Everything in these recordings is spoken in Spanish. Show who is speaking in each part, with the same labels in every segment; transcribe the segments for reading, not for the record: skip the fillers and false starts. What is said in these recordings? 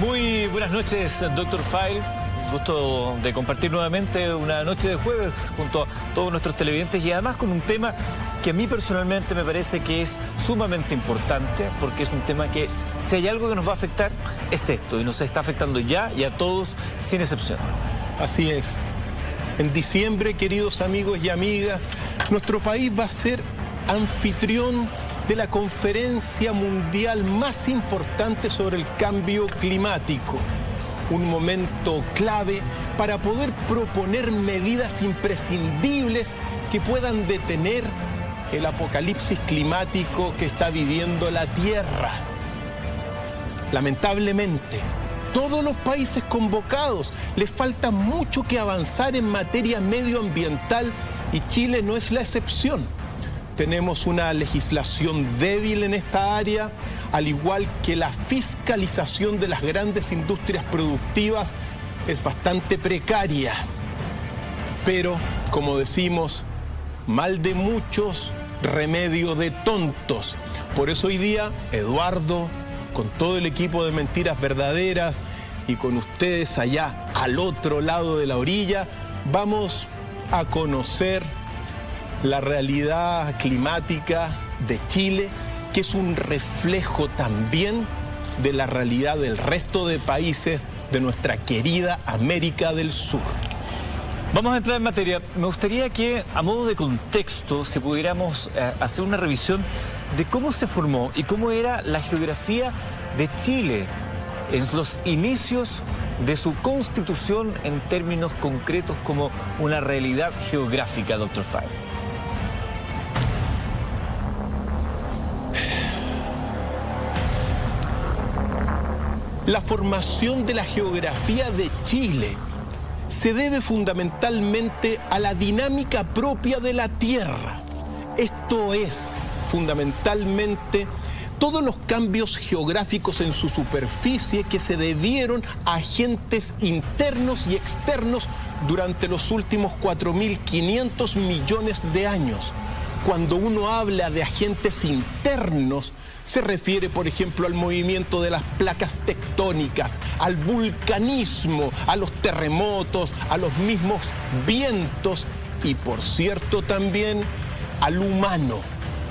Speaker 1: Muy buenas noches, Dr. File. Gusto de compartir nuevamente una noche de jueves junto a todos nuestros televidentes y además con un tema que a mí personalmente me parece que es sumamente importante, porque es un tema que, si hay algo que nos va a afectar, es esto, y nos está afectando ya y a todos sin excepción.
Speaker 2: Así es. En diciembre, queridos amigos y amigas, nuestro país va a ser anfitrión de la conferencia mundial más importante sobre el cambio climático. Un momento clave para poder proponer medidas imprescindibles que puedan detener el apocalipsis climático que está viviendo la Tierra. Lamentablemente, todos los países convocados les falta mucho que avanzar en materia medioambiental y Chile no es la excepción. Tenemos una legislación débil en esta área, al igual que la fiscalización de las grandes industrias productivas es bastante precaria. Pero, como decimos, mal de muchos, remedio de tontos. Por eso hoy día, Eduardo, con todo el equipo de Mentiras Verdaderas y con ustedes allá al otro lado de la orilla, vamos a conocer la realidad climática de Chile, que es un reflejo también de la realidad del resto de países de nuestra querida América del Sur.
Speaker 1: Vamos a entrar en materia. Me gustaría que, a modo de contexto, si pudiéramos hacer una revisión de cómo se formó y cómo era la geografía de Chile en los inicios de su constitución en términos concretos como una realidad geográfica, Dr. File.
Speaker 2: La formación de la geografía de Chile se debe fundamentalmente a la dinámica propia de la Tierra. Esto es, fundamentalmente, todos los cambios geográficos en su superficie que se debieron a agentes internos y externos durante los últimos 4.500 millones de años. Cuando uno habla de agentes internos, se refiere, por ejemplo, al movimiento de las placas tectónicas, al vulcanismo, a los terremotos, a los mismos vientos y, por cierto, también al humano,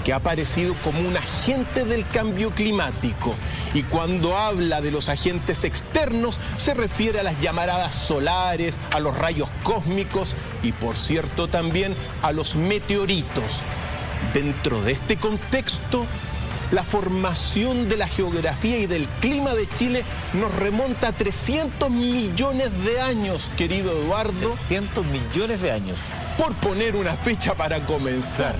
Speaker 2: que ha aparecido como un agente del cambio climático. Y cuando habla de los agentes externos, se refiere a las llamaradas solares, a los rayos cósmicos y, por cierto, también a los meteoritos. Dentro de este contexto, la formación de la geografía y del clima de Chile nos remonta a 300 millones de años, querido Eduardo.
Speaker 1: 300 millones de años.
Speaker 2: Por poner una fecha para comenzar,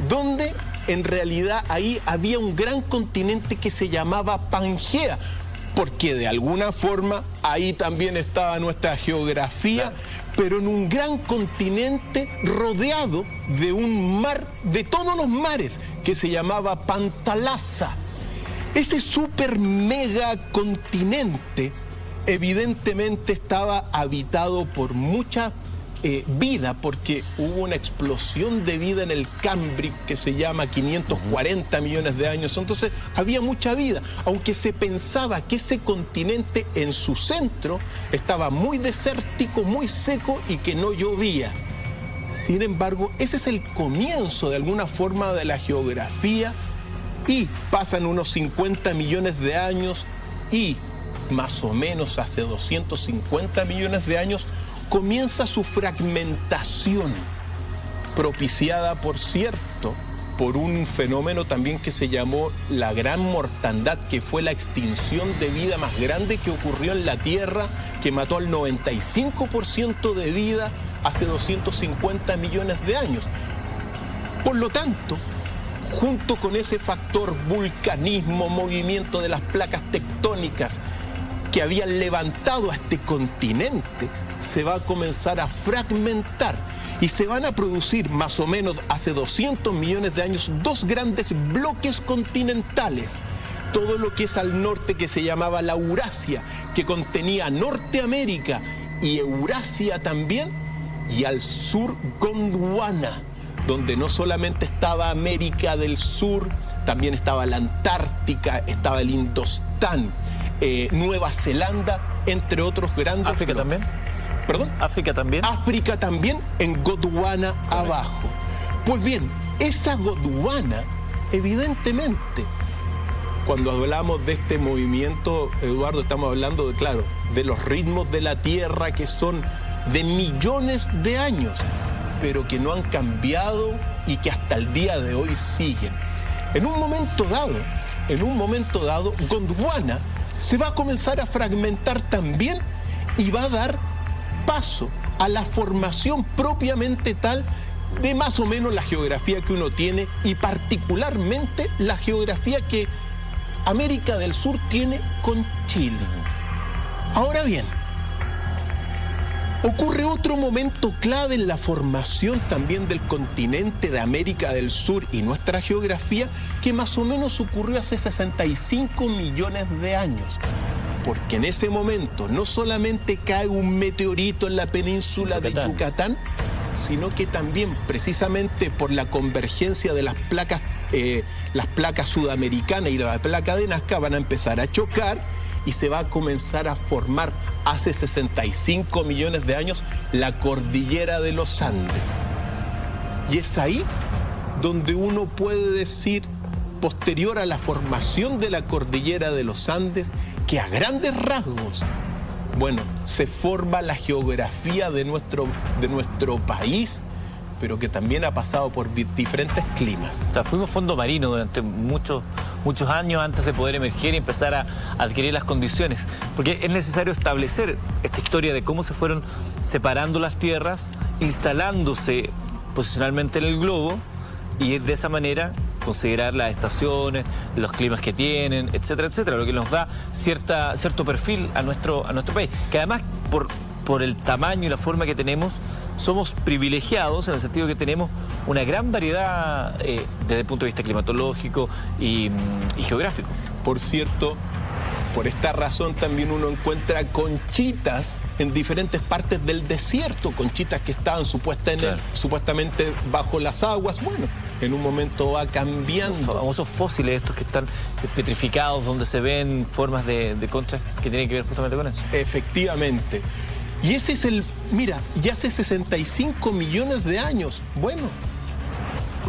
Speaker 2: donde en realidad ahí había un gran continente que se llamaba Pangea, porque de alguna forma ahí también estaba nuestra geografía, claro, pero en un gran continente rodeado de un mar, de todos los mares, que se llamaba Pantalaza. Ese super mega continente evidentemente estaba habitado por mucha vida, porque hubo una explosión de vida en el Cámbrico que se llama 540 millones de años. Entonces había mucha vida, aunque se pensaba que ese continente en su centro estaba muy desértico, muy seco y que no llovía. Sin embargo, ese es el comienzo de alguna forma de la geografía y pasan unos 50 millones de años y más o menos hace 250 millones de años comienza su fragmentación, propiciada, por cierto, por un fenómeno también que se llamó la Gran Mortandad, que fue la extinción de vida más grande que ocurrió en la Tierra, que mató al 95% de vida hace 250 millones de años. Por lo tanto, junto con ese factor vulcanismo, movimiento de las placas tectónicas que habían levantado a este continente, se va a comenzar a fragmentar y se van a producir más o menos hace 200 millones de años dos grandes bloques continentales. Todo lo que es al norte, que se llamaba la Eurasia, que contenía Norteamérica y Eurasia también, y al sur Gondwana, donde no solamente estaba América del Sur, también estaba la Antártica, estaba el Indostán. Nueva Zelanda, entre otros grandes.
Speaker 1: ¿África también?
Speaker 2: ¿Perdón?
Speaker 1: ¿África también?
Speaker 2: África también, en Gondwana abajo. Pues bien, esa Gondwana, evidentemente, cuando hablamos de este movimiento, Eduardo, estamos hablando de, claro, de los ritmos de la Tierra que son de millones de años, pero que no han cambiado y que hasta el día de hoy siguen. En un momento dado, Gondwana se va a comenzar a fragmentar también y va a dar paso a la formación propiamente tal de más o menos la geografía que uno tiene y particularmente la geografía que América del Sur tiene con Chile. Ahora bien, ocurre otro momento clave en la formación también del continente de América del Sur y nuestra geografía, que más o menos ocurrió hace 65 millones de años. Porque en ese momento no solamente cae un meteorito en la península de Yucatán, sino que también precisamente por la convergencia de las placas sudamericanas y la placa de Nazca van a empezar a chocar y se va a comenzar a formar hace 65 millones de años la cordillera de los Andes. Y es ahí donde uno puede decir, posterior a la formación de la cordillera de los Andes, que a grandes rasgos, bueno, se forma la geografía de nuestro país, pero que también ha pasado por diferentes climas.
Speaker 1: O sea, fuimos fondo marino durante muchos años antes de poder emerger y empezar a adquirir las condiciones. Porque es necesario establecer esta historia de cómo se fueron separando las tierras, instalándose posicionalmente en el globo y de esa manera considerar las estaciones, los climas que tienen, etcétera, etcétera, lo que nos da cierto perfil a nuestro país. Que además, por el tamaño y la forma que tenemos, somos privilegiados en el sentido que tenemos una gran variedad desde el punto de vista climatológico y geográfico.
Speaker 2: Por cierto, por esta razón también uno encuentra conchitas en diferentes partes del desierto, conchitas que estaban supuestamente bajo las aguas. Bueno, en un momento va cambiando.
Speaker 1: Los famosos fósiles estos que están petrificados, donde se ven formas de conchas que tienen que ver justamente con eso.
Speaker 2: Efectivamente. Y ese es mira, ya hace 65 millones de años, bueno,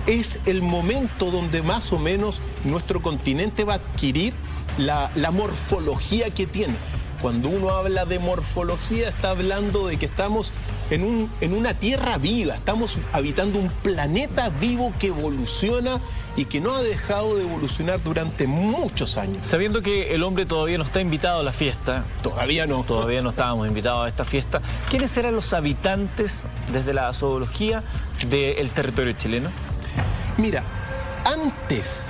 Speaker 2: es el momento donde más o menos nuestro continente va a adquirir la morfología que tiene. Cuando uno habla de morfología, está hablando de que estamos en una tierra viva, estamos habitando un planeta vivo que evoluciona y que no ha dejado de evolucionar durante muchos años.
Speaker 1: Sabiendo que el hombre todavía no está invitado a la fiesta.
Speaker 2: Todavía no.
Speaker 1: Todavía no estábamos invitados a esta fiesta. ¿Quiénes eran los habitantes, desde la zoología, del territorio chileno?
Speaker 2: Mira, antes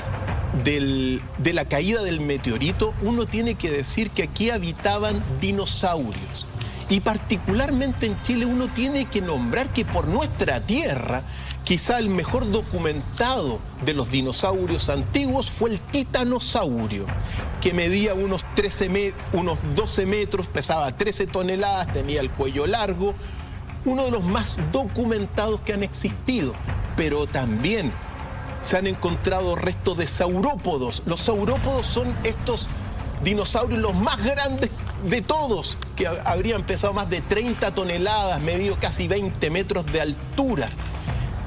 Speaker 2: de la caída del meteorito, uno tiene que decir que aquí habitaban dinosaurios. Y particularmente en Chile uno tiene que nombrar que por nuestra tierra, quizá el mejor documentado de los dinosaurios antiguos fue el titanosaurio, que medía unos 12 metros, pesaba 13 toneladas, tenía el cuello largo, uno de los más documentados que han existido. Pero también se han encontrado restos de saurópodos. Los saurópodos son estos dinosaurios los más grandes de todos, que habrían pesado más de 30 toneladas, medido casi 20 metros de altura.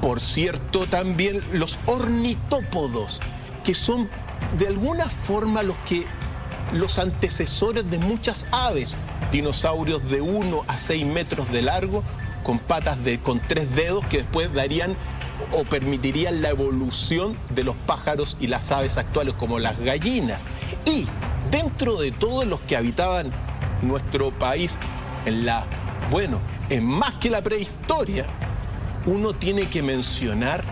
Speaker 2: Por cierto, también los ornitópodos, que son de alguna forma los antecesores de muchas aves, dinosaurios de 1 a 6 metros de largo, con patas con 3 dedos que después darían o permitirían la evolución de los pájaros y las aves actuales, como las gallinas. Y dentro de todos los que habitaban nuestro país en más que la prehistoria, uno tiene que mencionar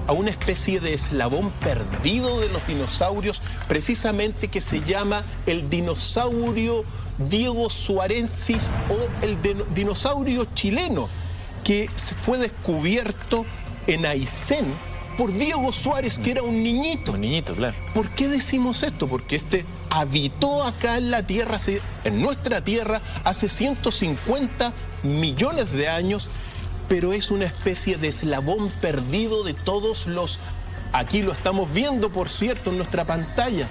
Speaker 2: a una especie de eslabón perdido de los dinosaurios, precisamente que se llama el dinosaurio diegosuarensis o el dinosaurio chileno, que fue descubierto en Aysén por Diego Suárez, que era un niñito.
Speaker 1: Un niñito, claro.
Speaker 2: ¿Por qué decimos esto? Porque habitó acá en la Tierra, en nuestra Tierra, hace 150 millones de años, pero es una especie de eslabón perdido de todos aquí lo estamos viendo, por cierto, en nuestra pantalla,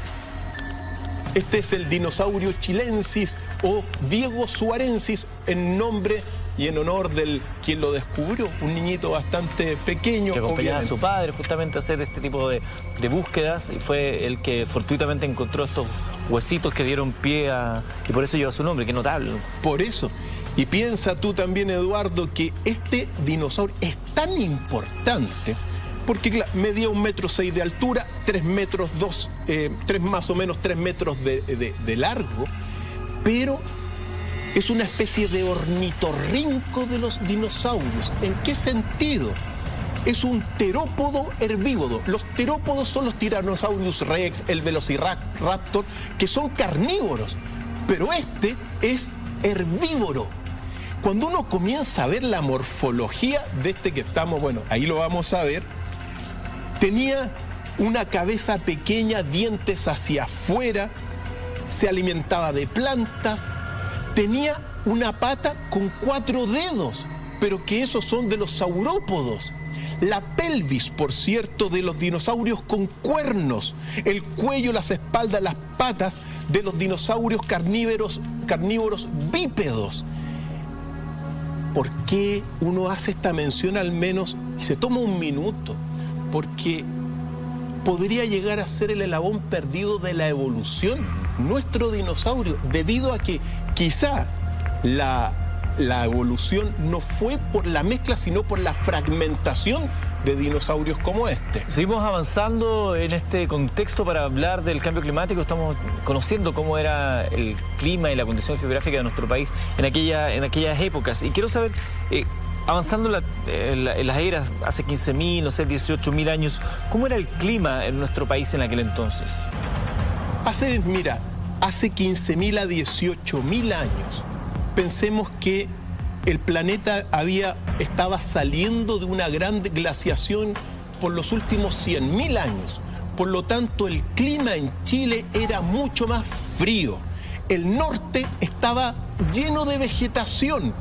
Speaker 2: Este es el dinosaurio chilensis o Diego suarensis en nombre y en honor del quien lo descubrió, un niñito bastante pequeño.
Speaker 1: Que acompañaba a
Speaker 2: obviamente
Speaker 1: su padre justamente a hacer este tipo de búsquedas y fue el que fortuitamente encontró estos huesitos que dieron pie a... y por eso lleva su nombre, que es notable.
Speaker 2: Por eso. Y piensa tú también, Eduardo, que este dinosaurio es tan importante porque claro, medía 1,6 m de altura, 3 metros, más o menos 3 metros de largo, pero es una especie de ornitorrinco de los dinosaurios. ¿En qué sentido? Es un terópodo herbívoro. Los terópodos son los Tyrannosaurus rex, el Velociraptor, que son carnívoros, pero este es herbívoro. Cuando uno comienza a ver la morfología de este que estamos, bueno, ahí lo vamos a ver, tenía una cabeza pequeña, dientes hacia afuera, se alimentaba de plantas, tenía una pata con 4 dedos, pero que esos son de los saurópodos. La pelvis, por cierto, de los dinosaurios con cuernos, el cuello, las espaldas, las patas de los dinosaurios carnívoros bípedos. ¿Por qué uno hace esta mención al menos y se toma un minuto? Porque podría llegar a ser el eslabón perdido de la evolución, nuestro dinosaurio, debido a que quizá la evolución no fue por la mezcla, sino por la fragmentación de dinosaurios como este.
Speaker 1: Seguimos avanzando en este contexto para hablar del cambio climático. Estamos conociendo cómo era el clima y la condición geográfica de nuestro país en aquellas épocas. Y quiero saber, avanzando en las eras, hace 15.000, no sé, 18.000 años, ¿cómo era el clima en nuestro país en aquel entonces?
Speaker 2: Hace 15.000 a 18.000 años, pensemos que el planeta estaba saliendo de una gran glaciación por los últimos 100.000 años. Por lo tanto, el clima en Chile era mucho más frío. El norte estaba lleno de vegetación,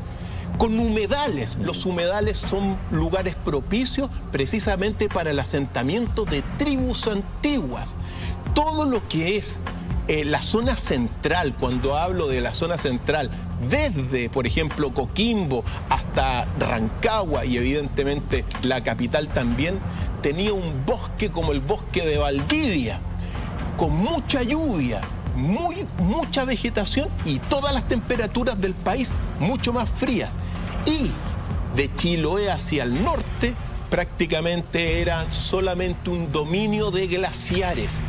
Speaker 2: con humedales. Los humedales son lugares propicios precisamente para el asentamiento de tribus antiguas. Todo lo que es la zona central, cuando hablo de la zona central, desde, por ejemplo, Coquimbo hasta Rancagua y evidentemente la capital también, tenía un bosque como el bosque de Valdivia, con mucha lluvia, mucha vegetación y todas las temperaturas del país mucho más frías. Y de Chiloé hacia el norte prácticamente era solamente un dominio de glaciares.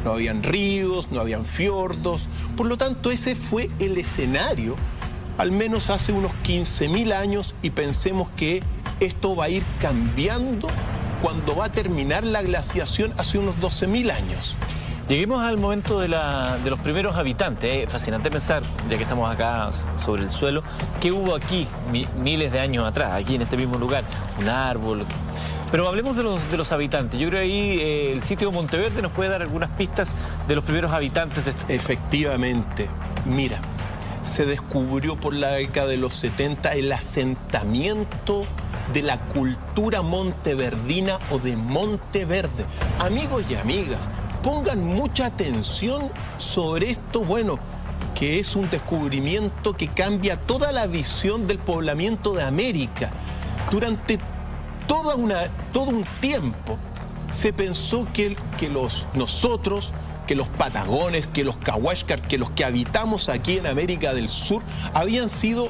Speaker 2: No habían ríos, no habían fiordos. Por lo tanto, ese fue el escenario, al menos hace unos 15.000 años, y pensemos que esto va a ir cambiando cuando va a terminar la glaciación hace unos 12.000 años.
Speaker 1: Lleguemos al momento de los primeros habitantes. Fascinante pensar, ya que estamos acá sobre el suelo, ¿qué hubo aquí miles de años atrás, aquí en este mismo lugar? Un árbol. Pero hablemos de los habitantes. Yo creo que ahí el sitio de Monteverde nos puede dar algunas pistas de los primeros habitantes de este...
Speaker 2: Efectivamente. Mira, se descubrió por la década de los 70 el asentamiento de la cultura monteverdina o de Monteverde. Amigos y amigas, pongan mucha atención sobre esto, bueno, que es un descubrimiento que cambia toda la visión del poblamiento de América. Durante todo un tiempo se pensó que nosotros, que los patagones, que los cahuéscar, que los que habitamos aquí en América del Sur, habían sido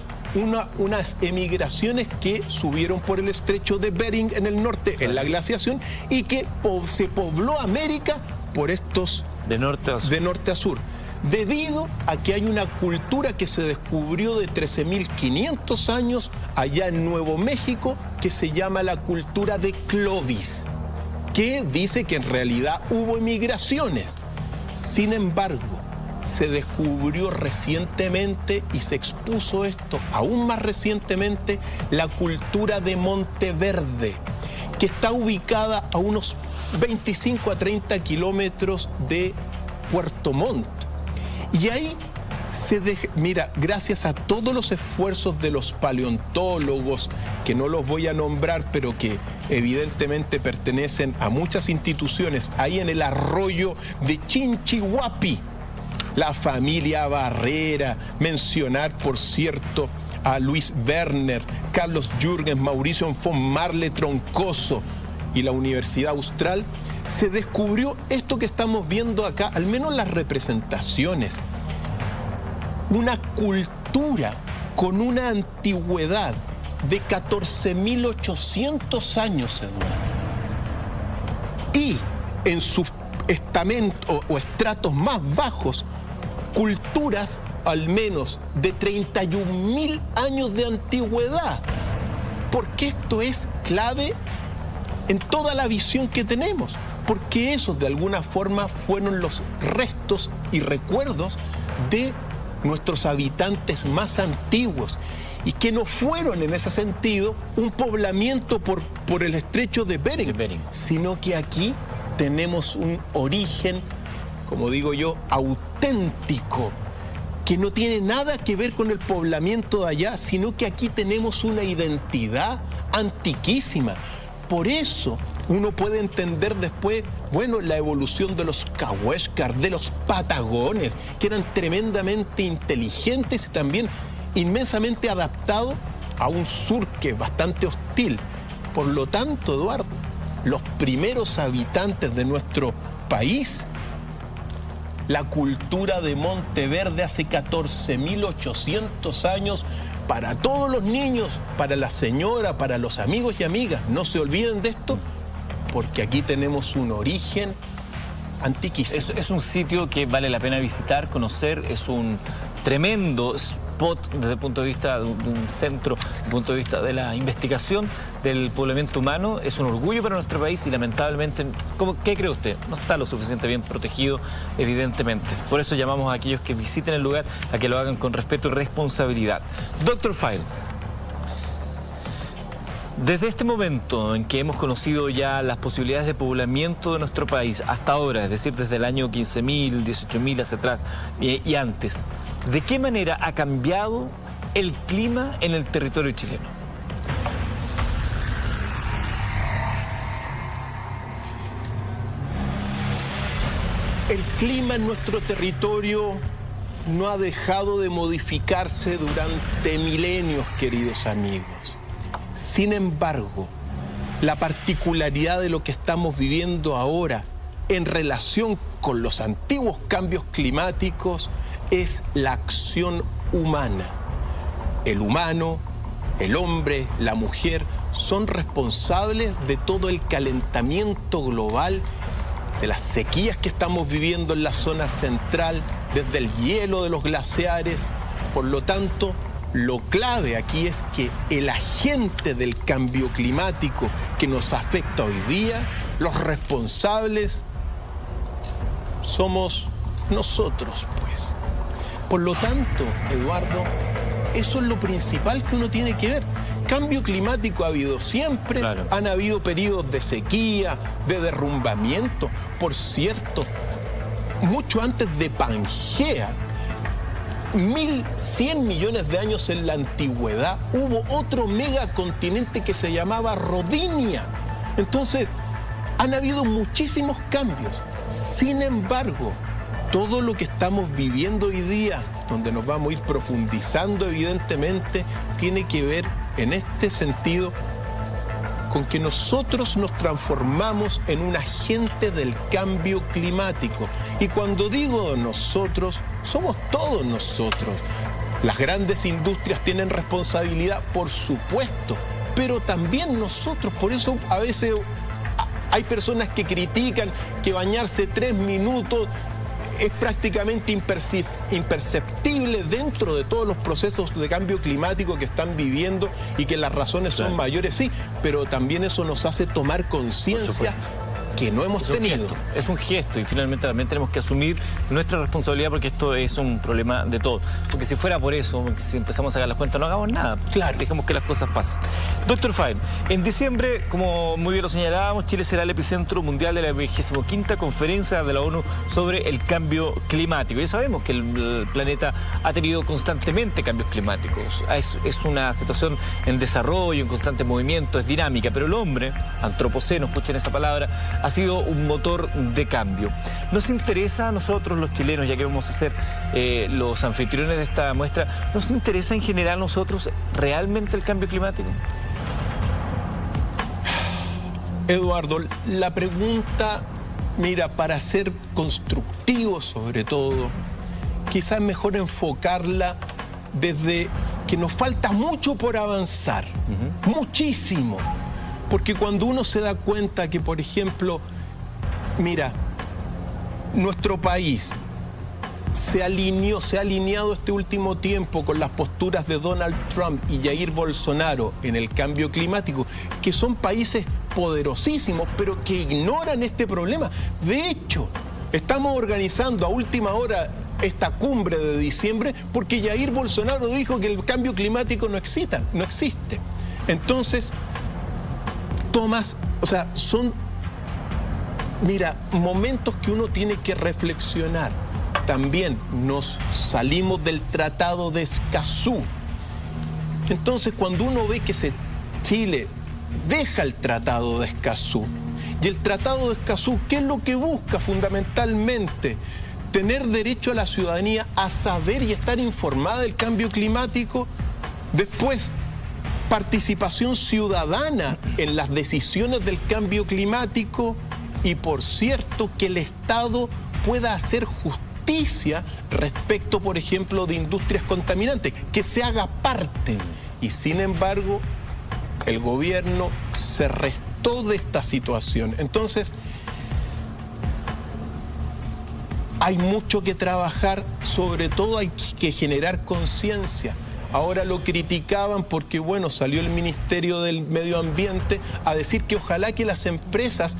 Speaker 2: unas emigraciones que subieron por el estrecho de Bering en el norte, en la glaciación, y que se pobló América por estos
Speaker 1: de norte
Speaker 2: a sur. Debido a que hay una cultura que se descubrió de 13.500 años allá en Nuevo México, que se llama la cultura de Clovis, que dice que en realidad hubo emigraciones. Sin embargo, se descubrió recientemente y se expuso esto aún más recientemente, la cultura de Monteverde, que está ubicada a unos 25 a 30 kilómetros de Puerto Montt. Y ahí mira, gracias a todos los esfuerzos de los paleontólogos, que no los voy a nombrar, pero que evidentemente pertenecen a muchas instituciones, ahí en el arroyo de Chinchihuapi, la familia Barrera, mencionar, por cierto, a Luis Werner, Carlos Jürgens, Mauricio von Marle Troncoso y la Universidad Austral, se descubrió esto que estamos viendo acá, al menos las representaciones. Una cultura con una antigüedad de 14.800 años, Eduardo. Y en sus estamentos o estratos más bajos, culturas al menos de 31.000 años de antigüedad. Porque esto es clave en toda la visión que tenemos. Porque esos de alguna forma fueron los restos y recuerdos de nuestros habitantes más antiguos y que no fueron en ese sentido un poblamiento por el estrecho de Bering, sino que aquí tenemos un origen, como digo yo, auténtico, que no tiene nada que ver con el poblamiento de allá, sino que aquí tenemos una identidad antiquísima. Por eso uno puede entender después, bueno, la evolución de los Cahuéscar, de los Patagones, que eran tremendamente inteligentes y también inmensamente adaptados a un sur que es bastante hostil. Por lo tanto, Eduardo, los primeros habitantes de nuestro país, la cultura de Monteverde hace 14.800 años, para todos los niños, para la señora, para los amigos y amigas, no se olviden de esto, porque aquí tenemos un origen antiquísimo.
Speaker 1: Es un sitio que vale la pena visitar, conocer, es un tremendo spot desde el punto de vista de un centro, desde el punto de vista de la investigación del poblamiento humano. Es un orgullo para nuestro país y lamentablemente, ¿qué cree usted? No está lo suficiente bien protegido, evidentemente. Por eso llamamos a aquellos que visiten el lugar a que lo hagan con respeto y responsabilidad. Dr. File, desde este momento en que hemos conocido ya las posibilidades de poblamiento de nuestro país hasta ahora, es decir, desde el año 15.000, 18.000 hacia atrás y antes, ¿de qué manera ha cambiado el clima en el territorio chileno?
Speaker 2: El clima en nuestro territorio no ha dejado de modificarse durante milenios, queridos amigos. Sin embargo, la particularidad de lo que estamos viviendo ahora en relación con los antiguos cambios climáticos es la acción humana. El humano, el hombre, la mujer, son responsables de todo el calentamiento global, de las sequías que estamos viviendo en la zona central, desde el hielo de los glaciares. Por lo tanto, lo clave aquí es que el agente del cambio climático que nos afecta hoy día, los responsables somos nosotros, pues. Por lo tanto, Eduardo, eso es lo principal que uno tiene que ver. Cambio climático ha habido siempre, claro. Han habido periodos de sequía, de derrumbamiento. Por cierto, mucho antes de Pangea, 1.100 millones de años en la antigüedad, hubo otro megacontinente que se llamaba Rodinia. Entonces, han habido muchísimos cambios. Sin embargo, todo lo que estamos viviendo hoy día, donde nos vamos a ir profundizando evidentemente, tiene que ver en este sentido con que nosotros nos transformamos en un agente del cambio climático. Y cuando digo nosotros, somos todos nosotros. Las grandes industrias tienen responsabilidad, por supuesto, pero también nosotros. Por eso a veces hay personas que critican que bañarse 3 minutos es prácticamente imperceptible dentro de todos los procesos de cambio climático que están viviendo y que las razones son mayores, sí, pero también eso nos hace tomar conciencia que no hemos tenido.
Speaker 1: Es un gesto y finalmente también tenemos que asumir nuestra responsabilidad porque esto es un problema de todos. Porque si fuera por eso, si empezamos a sacar las cuentas, no hagamos nada.
Speaker 2: Claro.
Speaker 1: Dejemos que las cosas pasen. Dr. File, en diciembre, como muy bien lo señalábamos, Chile será el epicentro mundial de la 25ª Conferencia de la ONU sobre el Cambio Climático. Ya sabemos que el planeta ha tenido constantemente cambios climáticos. Es una situación en desarrollo, en constante movimiento, es dinámica, pero el hombre, antropoceno, escuchen esa palabra, ha sido un motor de cambio. ¿Nos interesa a nosotros los chilenos, ya que vamos a ser los anfitriones de esta muestra, nos interesa en general a nosotros realmente el cambio climático?
Speaker 2: Eduardo, la pregunta, mira, para ser constructivo sobre todo, quizás es mejor enfocarla desde que nos falta mucho por avanzar, muchísimo. Porque cuando uno se da cuenta que, por ejemplo, mira, nuestro país se ha alineado este último tiempo con las posturas de Donald Trump y Jair Bolsonaro en el cambio climático, que son países poderosísimos, pero que ignoran este problema. De hecho, estamos organizando a última hora esta cumbre de diciembre porque Jair Bolsonaro dijo que el cambio climático no existe. Entonces, Tomás, o sea, son, mira, momentos que uno tiene que reflexionar. También nos salimos del Tratado de Escazú. Entonces, cuando uno ve que Chile deja el Tratado de Escazú, y el Tratado de Escazú, ¿qué es lo que busca fundamentalmente? Tener derecho a la ciudadanía a saber y estar informada del cambio climático. Después, participación ciudadana en las decisiones del cambio climático. Y, por cierto, que el Estado pueda hacer justicia respecto, por ejemplo, de industrias contaminantes, que se haga parte. Y, sin embargo, el gobierno se restó de esta situación. Entonces, hay mucho que trabajar, sobre todo hay que generar conciencia. Ahora lo criticaban porque, bueno, salió el Ministerio del Medio Ambiente a decir que ojalá que las empresas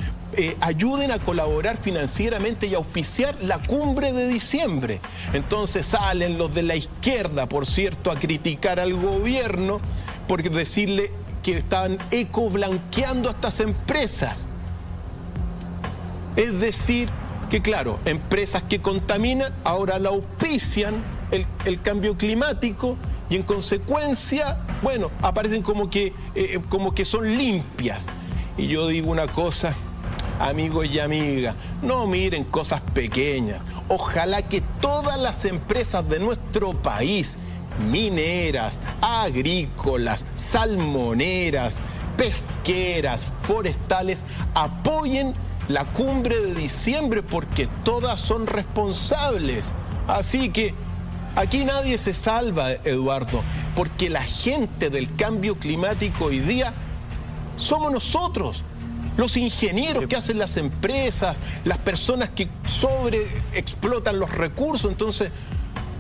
Speaker 2: ayuden a colaborar financieramente y auspiciar la cumbre de diciembre. Entonces salen los de la izquierda, por cierto, a criticar al gobierno por decirle que estaban ecoblanqueando a estas empresas. Es decir, que claro, empresas que contaminan ahora la auspician el cambio climático y en consecuencia, bueno, aparecen como que son limpias. Y yo digo una cosa, amigos y amigas, no miren cosas pequeñas. Ojalá que todas las empresas de nuestro país, mineras, agrícolas, salmoneras, pesqueras, forestales, apoyen la cumbre de diciembre porque todas son responsables. Así que aquí nadie se salva, Eduardo, porque la gente del cambio climático hoy día somos nosotros, los ingenieros que hacen las empresas, las personas que sobreexplotan los recursos. Entonces,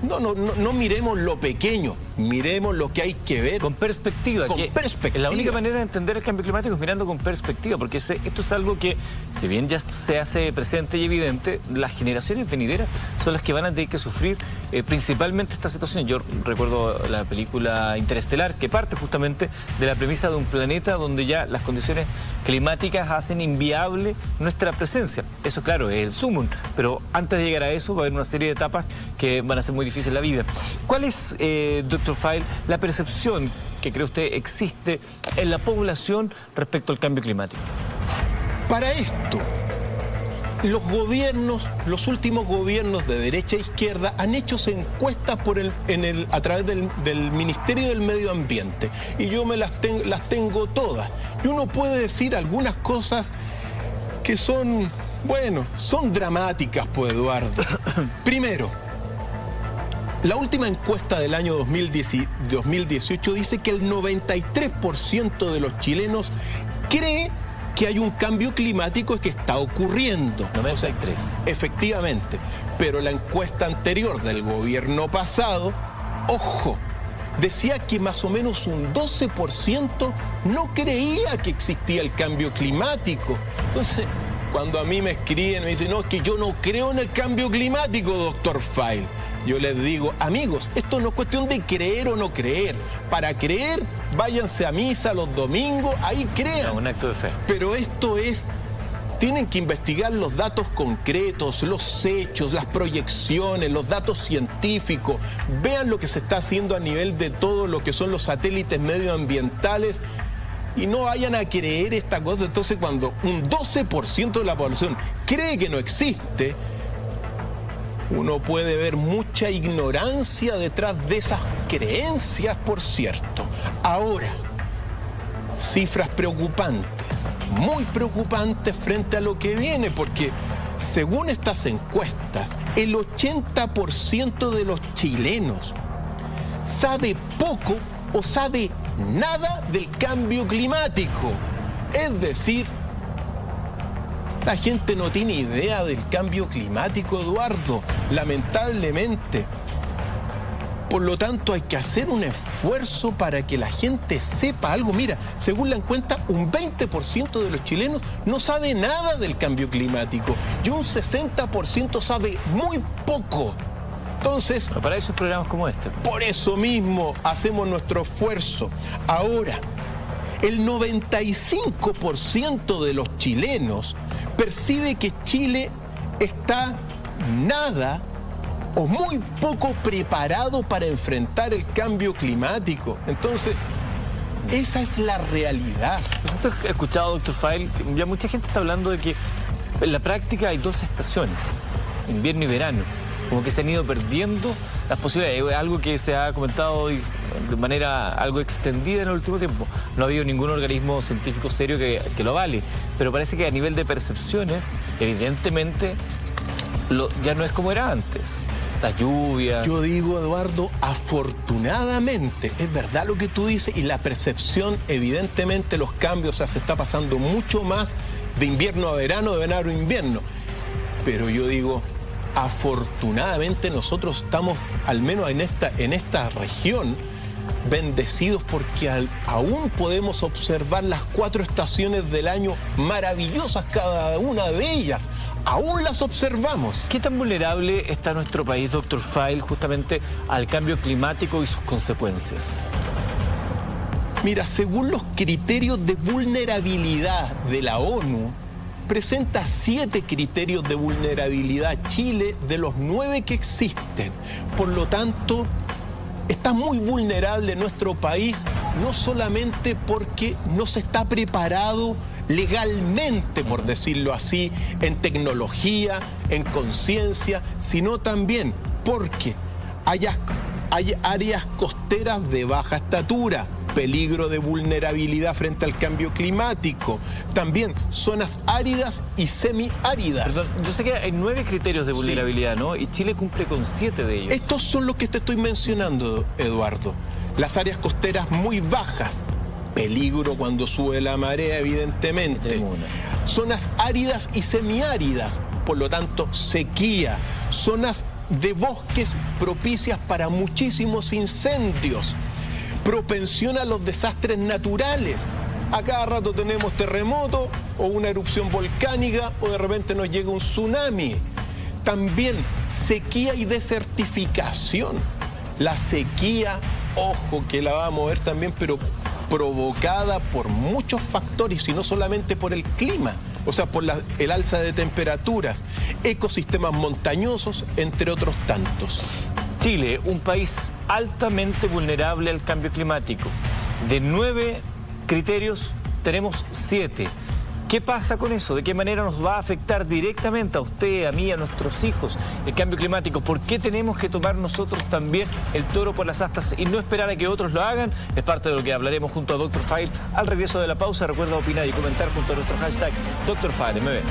Speaker 2: no miremos lo pequeño, miremos lo que hay que ver.
Speaker 1: Con perspectiva.
Speaker 2: Con perspectiva.
Speaker 1: La única manera de entender el cambio climático es mirando con perspectiva, porque esto es algo que, si bien ya se hace presente y evidente, las generaciones venideras son las que van a tener que sufrir principalmente esta situación. Yo recuerdo la película Interestelar, que parte justamente de la premisa de un planeta donde ya las condiciones climáticas hacen inviable nuestra presencia. Eso, claro, es el sumum, pero antes de llegar a eso va a haber una serie de etapas que van a ser muy difíciles en la vida. ¿Cuál es, Dr. File, la percepción que cree usted existe en la población respecto al cambio climático?
Speaker 2: Para esto, los gobiernos, los últimos gobiernos de derecha e izquierda han hecho encuestas a través del Ministerio del Medio Ambiente. Y yo las tengo todas. Y uno puede decir algunas cosas que son, bueno, son dramáticas, pues, Eduardo. Primero, la última encuesta del año 2018 dice que el 93% de los chilenos cree que hay un cambio climático que está ocurriendo.
Speaker 1: 93.
Speaker 2: O sea, efectivamente. Pero la encuesta anterior del gobierno pasado, ojo, decía que más o menos un 12% no creía que existía el cambio climático. Entonces, cuando a mí me escriben, me dicen, no, es que yo no creo en el cambio climático, doctor File. Yo les digo, amigos, esto no es cuestión de creer o no creer. Para creer, váyanse a misa los domingos, ahí crean.
Speaker 1: No, un acto de fe.
Speaker 2: Pero esto es, tienen que investigar los datos concretos, los hechos, las proyecciones, los datos científicos. Vean lo que se está haciendo a nivel de todo lo que son los satélites medioambientales. Y no vayan a creer esta cosa. Entonces, cuando un 12% de la población cree que no existe, uno puede ver mucha ignorancia detrás de esas creencias, por cierto. Ahora, cifras preocupantes, muy preocupantes frente a lo que viene, porque según estas encuestas, el 80% de los chilenos sabe poco o sabe nada del cambio climático. Es decir, la gente no tiene idea del cambio climático, Eduardo, lamentablemente. Por lo tanto, hay que hacer un esfuerzo para que la gente sepa algo. Mira, según la encuesta, un 20% de los chilenos no sabe nada del cambio climático y un 60% sabe muy poco. Entonces,
Speaker 1: para eso hay programas como este.
Speaker 2: Por eso mismo hacemos nuestro esfuerzo. Ahora, el 95% de los chilenos percibe que Chile está nada o muy poco preparado para enfrentar el cambio climático. Entonces, esa es la realidad.
Speaker 1: Nosotros he escuchado, doctor File, ya mucha gente está hablando de que en la práctica hay dos estaciones, invierno y verano. Como que se han ido perdiendo las posibilidades. Es algo que se ha comentado de manera algo extendida en el último tiempo. No ha habido ningún organismo científico serio que lo avale. Pero parece que a nivel de percepciones, evidentemente, ya no es como era antes. Las lluvias.
Speaker 2: Yo digo, Eduardo, afortunadamente, es verdad lo que tú dices, y la percepción, evidentemente, los cambios, o sea, se está pasando mucho más de invierno a verano, de verano a invierno. Pero yo digo, afortunadamente nosotros estamos, al menos en esta región, bendecidos porque aún podemos observar las 4 estaciones del año maravillosas, cada una de ellas. Aún las observamos.
Speaker 1: ¿Qué tan vulnerable está nuestro país, doctor File, justamente al cambio climático y sus consecuencias?
Speaker 2: Mira, según los criterios de vulnerabilidad de la ONU, presenta 7 criterios de vulnerabilidad Chile de los 9 que existen. Por lo tanto, está muy vulnerable nuestro país, no solamente porque no se está preparado legalmente, por decirlo así, en tecnología, en conciencia, sino también porque hay áreas costeras de baja estatura, peligro de vulnerabilidad frente al cambio climático, también zonas áridas y semiáridas.
Speaker 1: Perdón, yo sé que hay 9 criterios de vulnerabilidad, sí, ¿no? Y Chile cumple con 7 de ellos.
Speaker 2: Estos son los que te estoy mencionando, Eduardo. Las áreas costeras muy bajas, peligro cuando sube la marea, evidentemente. Zonas áridas y semiáridas, por lo tanto, sequía. Zonas de bosques propicias para muchísimos incendios. Propensión a los desastres naturales. A cada rato tenemos terremoto o una erupción volcánica o de repente nos llega un tsunami. También sequía y desertificación. La sequía, ojo que la va a mover también, pero provocada por muchos factores y no solamente por el clima, o sea, por el alza de temperaturas, ecosistemas montañosos, entre otros tantos.
Speaker 1: Chile, un país altamente vulnerable al cambio climático. De 9 criterios, tenemos 7. ¿Qué pasa con eso? ¿De qué manera nos va a afectar directamente a usted, a mí, a nuestros hijos el cambio climático? ¿Por qué tenemos que tomar nosotros también el toro por las astas y no esperar a que otros lo hagan? Es parte de lo que hablaremos junto a Dr. File al regreso de la pausa. Recuerda opinar y comentar junto a nuestro hashtag Dr. File MB.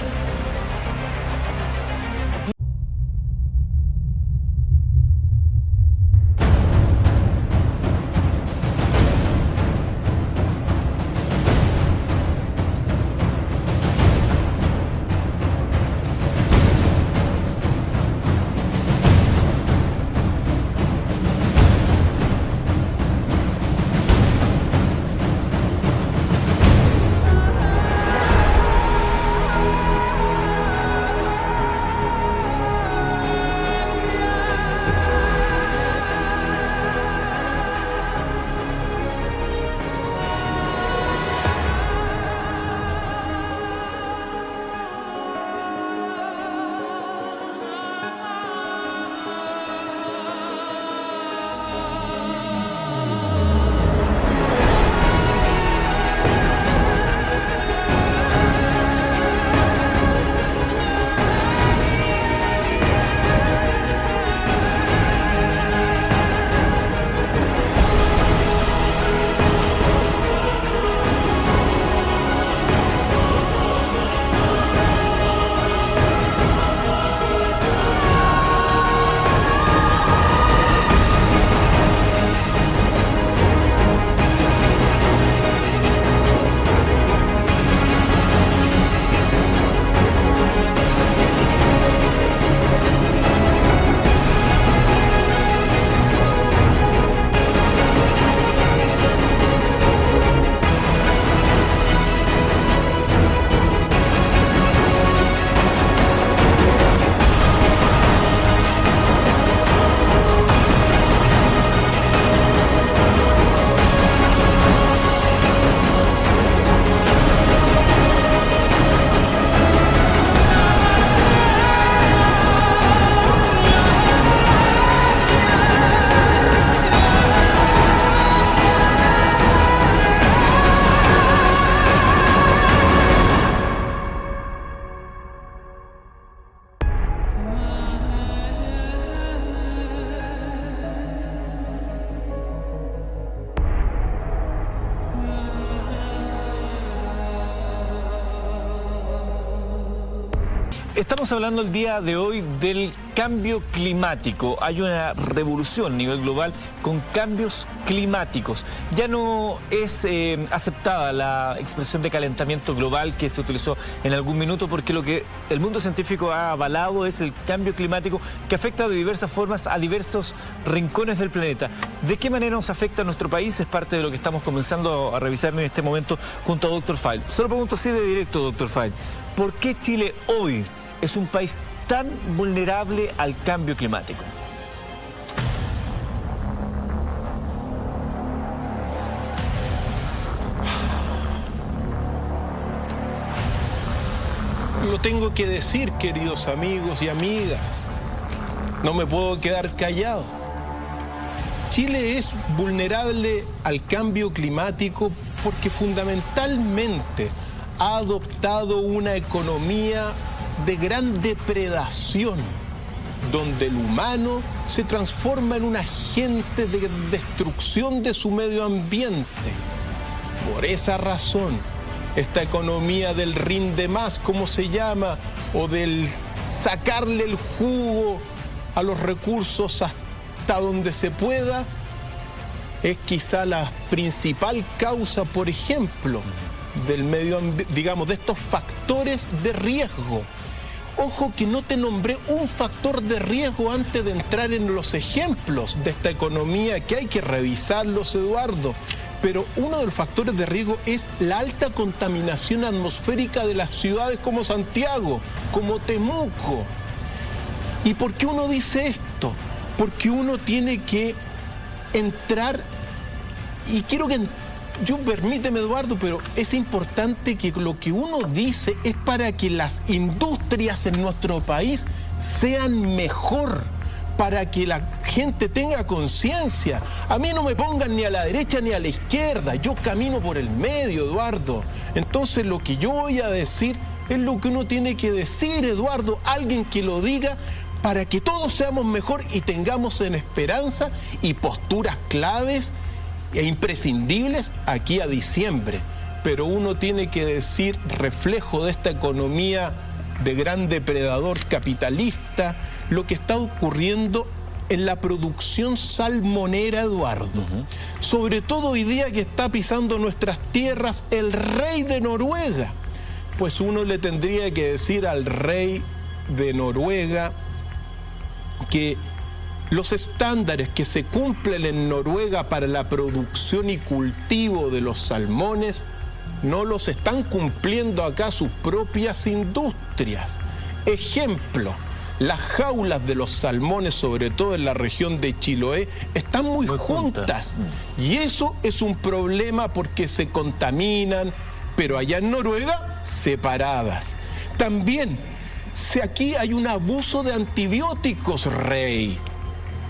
Speaker 1: Estamos hablando el día de hoy del cambio climático. Hay una revolución a nivel global con cambios climáticos. Ya no es aceptada la expresión de calentamiento global que se utilizó en algún minuto, porque lo que el mundo científico ha avalado es el cambio climático que afecta de diversas formas a diversos rincones del planeta. ¿De qué manera nos afecta a nuestro país? Es parte de lo que estamos comenzando a revisar en este momento junto a Dr. File. Solo pregunto así de directo, Dr. File. ¿Por qué Chile hoy es un país tan vulnerable al cambio climático?
Speaker 2: Lo tengo que decir, queridos amigos y amigas. No me puedo quedar callado. Chile es vulnerable al cambio climático porque fundamentalmente ha adoptado una economía de gran depredación, donde el humano se transforma en un agente de destrucción de su medio ambiente. Por esa razón, esta economía del rinde más, como se llama, o del sacarle el jugo a los recursos hasta donde se pueda, es quizá la principal causa, por ejemplo, del medio ambiente, digamos, de estos factores de riesgo. Ojo que no te nombré un factor de riesgo antes de entrar en los ejemplos de esta economía, que hay que revisarlos, Eduardo. Pero uno de los factores de riesgo es la alta contaminación atmosférica de las ciudades como Santiago, como Temuco. ¿Y por qué uno dice esto? Porque uno tiene que entrar, y quiero que permíteme, Eduardo, pero es importante que lo que uno dice es para que las industrias en nuestro país sean mejor, para que la gente tenga conciencia. A mí no me pongan ni a la derecha ni a la izquierda, yo camino por el medio, Eduardo. Entonces lo que yo voy a decir es lo que uno tiene que decir, Eduardo, alguien que lo diga, para que todos seamos mejor y tengamos en esperanza y posturas claves e imprescindibles aquí a diciembre. Pero uno tiene que decir, reflejo de esta economía de gran depredador capitalista, lo que está ocurriendo en la producción salmonera, Eduardo. Sobre todo hoy día que está pisando nuestras tierras el rey de Noruega. Pues uno le tendría que decir al rey de Noruega que los estándares que se cumplen en Noruega para la producción y cultivo de los salmones no los están cumpliendo acá sus propias industrias. Ejemplo, las jaulas de los salmones, sobre todo en la región de Chiloé, están muy juntas. Y eso es un problema porque se contaminan, pero allá en Noruega, separadas. También, si aquí hay un abuso de antibióticos, rey.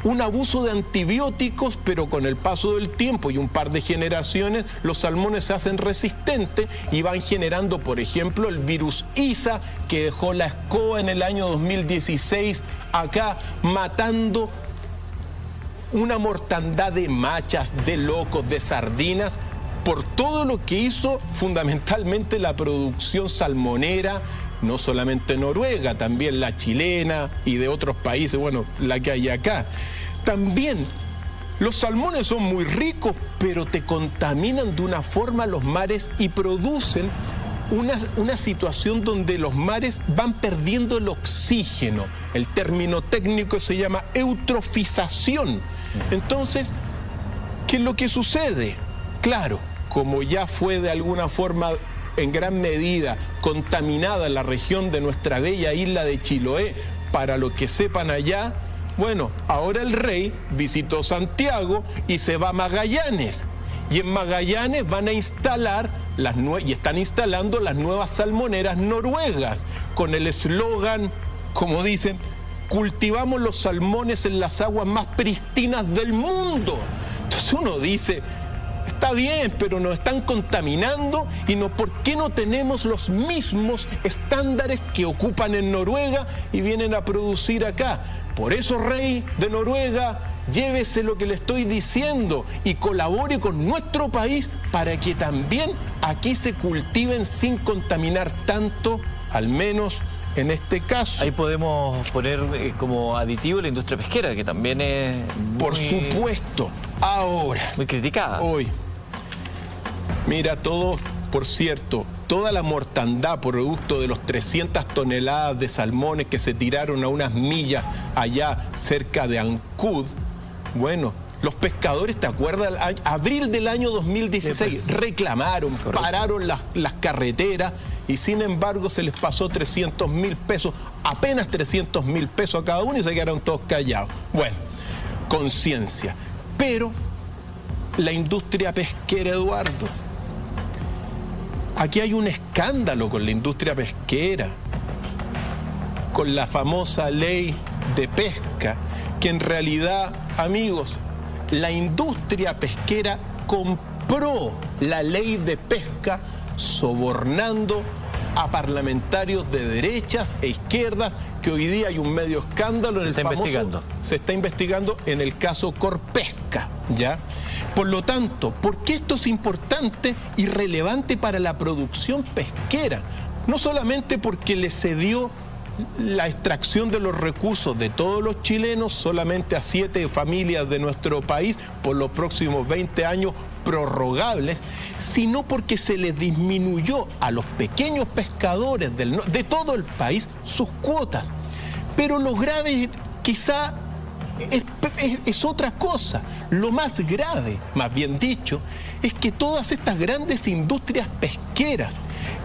Speaker 2: Un abuso de antibióticos, pero con el paso del tiempo y un par de generaciones, los salmones se hacen resistentes y van generando, por ejemplo, el virus ISA, que dejó la escoba en el año 2016 acá, matando una mortandad de machas, de locos, de sardinas, por todo lo que hizo fundamentalmente la producción salmonera, no solamente Noruega, también la chilena y de otros países, bueno, la que hay acá. También los salmones son muy ricos, pero te contaminan de una forma los mares y producen una situación donde los mares van perdiendo el oxígeno. El término técnico se llama eutrofización. Entonces, ¿qué es lo que sucede? Claro, como ya fue de alguna forma en gran medida contaminada la región de nuestra bella isla de Chiloé, para lo que sepan allá, bueno, ahora el rey visitó Santiago y se va a Magallanes. Y en Magallanes van a instalar y están instalando las nuevas salmoneras noruegas, con el eslogan, como dicen, cultivamos los salmones en las aguas más pristinas del mundo. Entonces uno dice, está bien, pero nos están contaminando y ¿por qué no tenemos los mismos estándares que ocupan en Noruega y vienen a producir acá? Por eso, rey de Noruega, llévese lo que le estoy diciendo y colabore con nuestro país para que también aquí se cultiven sin contaminar tanto, al menos en este caso.
Speaker 1: Ahí podemos poner como aditivo la industria pesquera, que también es
Speaker 2: Por supuesto. Ahora.
Speaker 1: muy criticada.
Speaker 2: Hoy. Mira, todo, por cierto, toda la mortandad producto de los 300 toneladas de salmones que se tiraron a unas millas allá cerca de Ancud, bueno, los pescadores, ¿te acuerdas? Abril del año 2016 reclamaron, pararon las carreteras y sin embargo se les pasó 300.000 pesos, apenas 300.000 pesos a cada uno y se quedaron todos callados. Bueno, conciencia. Pero la industria pesquera, Eduardo, aquí hay un escándalo con la industria pesquera, con la famosa ley de pesca, que en realidad, amigos, la industria pesquera compró la ley de pesca sobornando a parlamentarios de derechas e izquierdas, que hoy día hay un medio escándalo en el famoso... Se está investigando en el caso Corpesca, ¿ya? Por lo tanto, ¿por qué esto es importante y relevante para la producción pesquera? No solamente porque le cedió la extracción de los recursos de todos los chilenos solamente a 7 familias de nuestro país por los próximos 20 años prorrogables, sino porque se les disminuyó a los pequeños pescadores de todo el país sus cuotas. Pero lo grave quizá es otra cosa. Lo más grave, más bien dicho, es que todas estas grandes industrias pesqueras,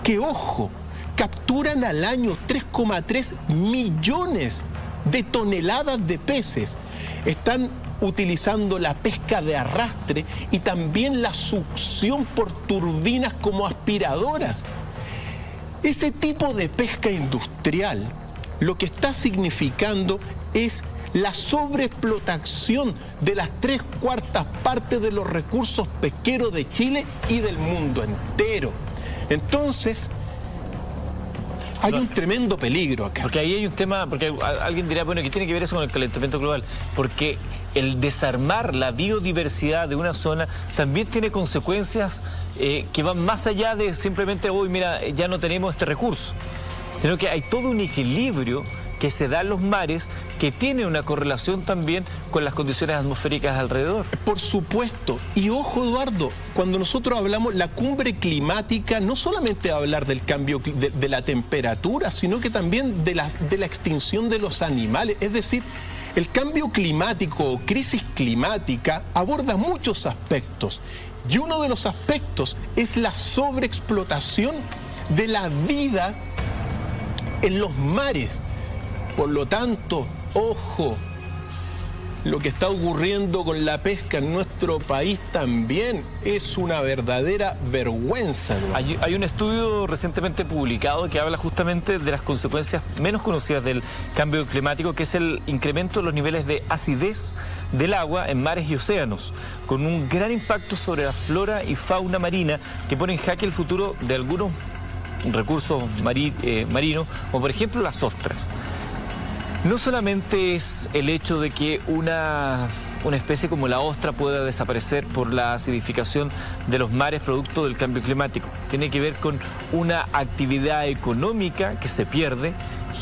Speaker 2: que ojo, capturan al año 3,3 millones de toneladas de peces, están utilizando la pesca de arrastre y también la succión por turbinas como aspiradoras. Ese tipo de pesca industrial lo que está significando es la sobreexplotación de las 3/4 partes de los recursos pesqueros de Chile y del mundo entero. Entonces, hay un tremendo peligro acá.
Speaker 1: Porque ahí hay un tema, porque alguien dirá, bueno, ¿qué tiene que ver eso con el calentamiento global? Porque el desarmar la biodiversidad de una zona también tiene consecuencias que van más allá de simplemente, hoy mira, ya no tenemos este recurso, sino que hay todo un equilibrio que se da en los mares, que tiene una correlación también con las condiciones atmosféricas alrededor.
Speaker 2: Por supuesto. Y ojo, Eduardo, cuando nosotros hablamos la cumbre climática, no solamente va a hablar del cambio de la temperatura, sino que también de la extinción de los animales. Es decir, el cambio climático o crisis climática aborda muchos aspectos. Y uno de los aspectos es la sobreexplotación de la vida en los mares. Por lo tanto, ojo, lo que está ocurriendo con la pesca en nuestro país también es una verdadera vergüenza, ¿no?
Speaker 1: Hay un estudio recientemente publicado que habla justamente de las consecuencias menos conocidas del cambio climático, que es el incremento de los niveles de acidez del agua en mares y océanos, con un gran impacto sobre la flora y fauna marina que pone en jaque el futuro de algunos recursos marinos, como por ejemplo las ostras. No solamente es el hecho de que una especie como la ostra pueda desaparecer por la acidificación de los mares producto del cambio climático. Tiene que ver con una actividad económica que se pierde,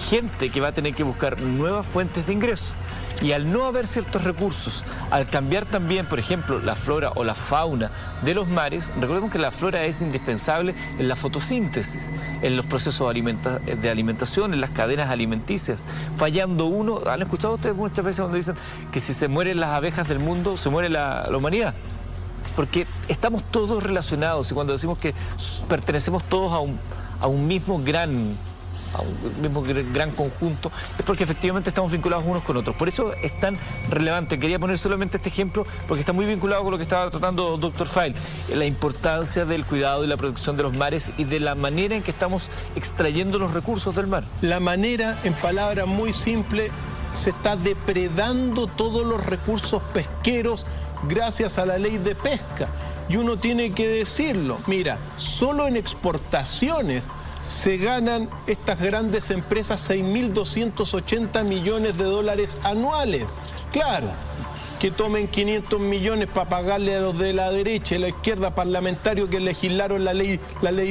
Speaker 1: gente que va a tener que buscar nuevas fuentes de ingreso. Y al no haber ciertos recursos, al cambiar también, por ejemplo, la flora o la fauna de los mares, recordemos que la flora es indispensable en la fotosíntesis, en los procesos de alimentación, en las cadenas alimenticias. Fallando uno, ¿han escuchado ustedes muchas veces cuando dicen que si se mueren las abejas del mundo, se muere la humanidad? Porque estamos todos relacionados y cuando decimos que pertenecemos todos a un mismo gran conjunto, es porque efectivamente estamos vinculados unos con otros. Por eso es tan relevante. Quería poner solamente este ejemplo porque está muy vinculado con lo que estaba tratando Dr. File, la importancia del cuidado y la protección de los mares y de la manera en que estamos extrayendo los recursos del mar.
Speaker 2: La manera, en palabras muy simples, se está depredando todos los recursos pesqueros gracias a la ley de pesca. Y uno tiene que decirlo. Mira, solo en exportaciones se ganan estas grandes empresas 6.280 millones de dólares anuales. Claro, que tomen 500 millones para pagarle a los de la derecha y la izquierda parlamentarios que legislaron la ley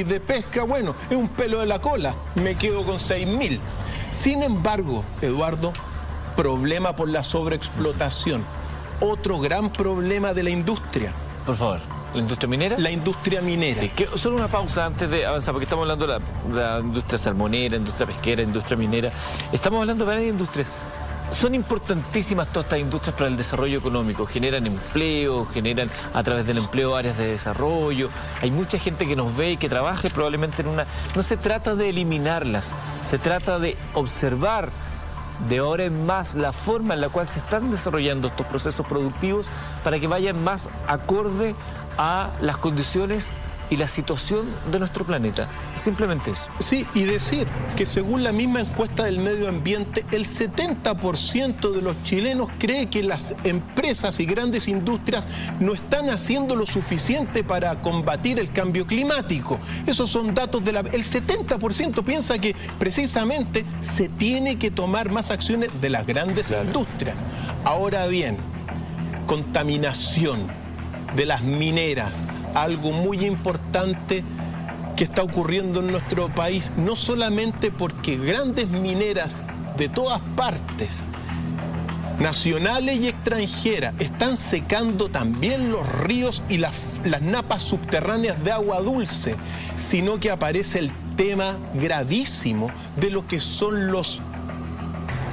Speaker 2: de pesca, bueno, es un pelo de la cola, me quedo con 6.000. Sin embargo, Eduardo, problema por la sobreexplotación. Otro gran problema de la industria.
Speaker 1: Por favor, ¿la industria minera?
Speaker 2: La industria minera.
Speaker 1: Sí, solo una pausa antes de avanzar, porque estamos hablando de la industria salmonera, industria pesquera, industria minera. Estamos hablando de varias industrias. Son importantísimas todas estas industrias para el desarrollo económico. Generan empleo, generan a través del empleo áreas de desarrollo. Hay mucha gente que nos ve y que trabaja probablemente en una... No se trata de eliminarlas, se trata de observar de ahora en más la forma en la cual se están desarrollando estos procesos productivos para que vayan más acorde a las condiciones y la situación de nuestro planeta. Simplemente eso.
Speaker 2: Sí, y decir que según la misma encuesta del medio ambiente, el 70% de los chilenos cree que las empresas y grandes industrias no están haciendo lo suficiente para combatir el cambio climático. Esos son datos de la... El 70% piensa que precisamente se tiene que tomar más acciones de las grandes industrias. Ahora bien, contaminación de las mineras, algo muy importante que está ocurriendo en nuestro país, no solamente porque grandes mineras de todas partes, nacionales y extranjeras, están secando también los ríos y las napas subterráneas de agua dulce, sino que aparece el tema gravísimo de lo que son los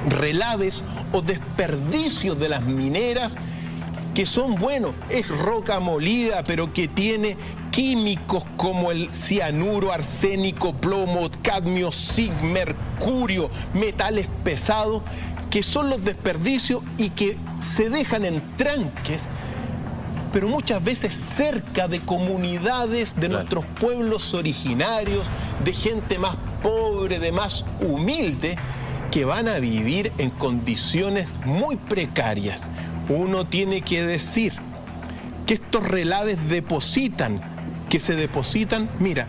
Speaker 2: relaves o desperdicios de las mineras, que son, bueno, es roca molida, pero que tiene químicos como el cianuro, arsénico, plomo, cadmio, zinc, mercurio, metales pesados, que son los desperdicios y que se dejan en tranques, pero muchas veces cerca de comunidades de nuestros pueblos originarios, de gente más pobre, de más humilde, que van a vivir en condiciones muy precarias. Uno tiene que decir que estos relaves se depositan, mira,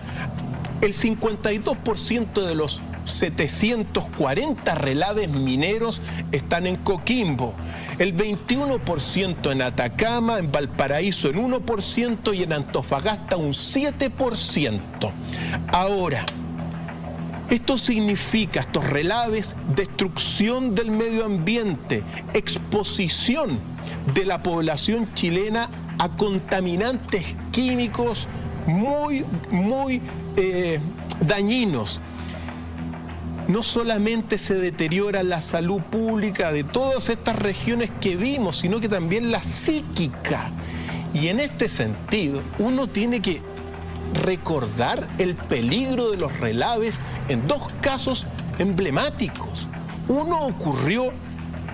Speaker 2: el 52% de los 740 relaves mineros están en Coquimbo, el 21% en Atacama, en Valparaíso en 1% y en Antofagasta un 7%. Ahora, esto significa, estos relaves, destrucción del medio ambiente, exposición de la población chilena a contaminantes químicos muy dañinos. No solamente se deteriora la salud pública de todas estas regiones que vimos, sino que también la psíquica. Y en este sentido, uno tiene que recordar el peligro de los relaves en dos casos emblemáticos. Uno ocurrió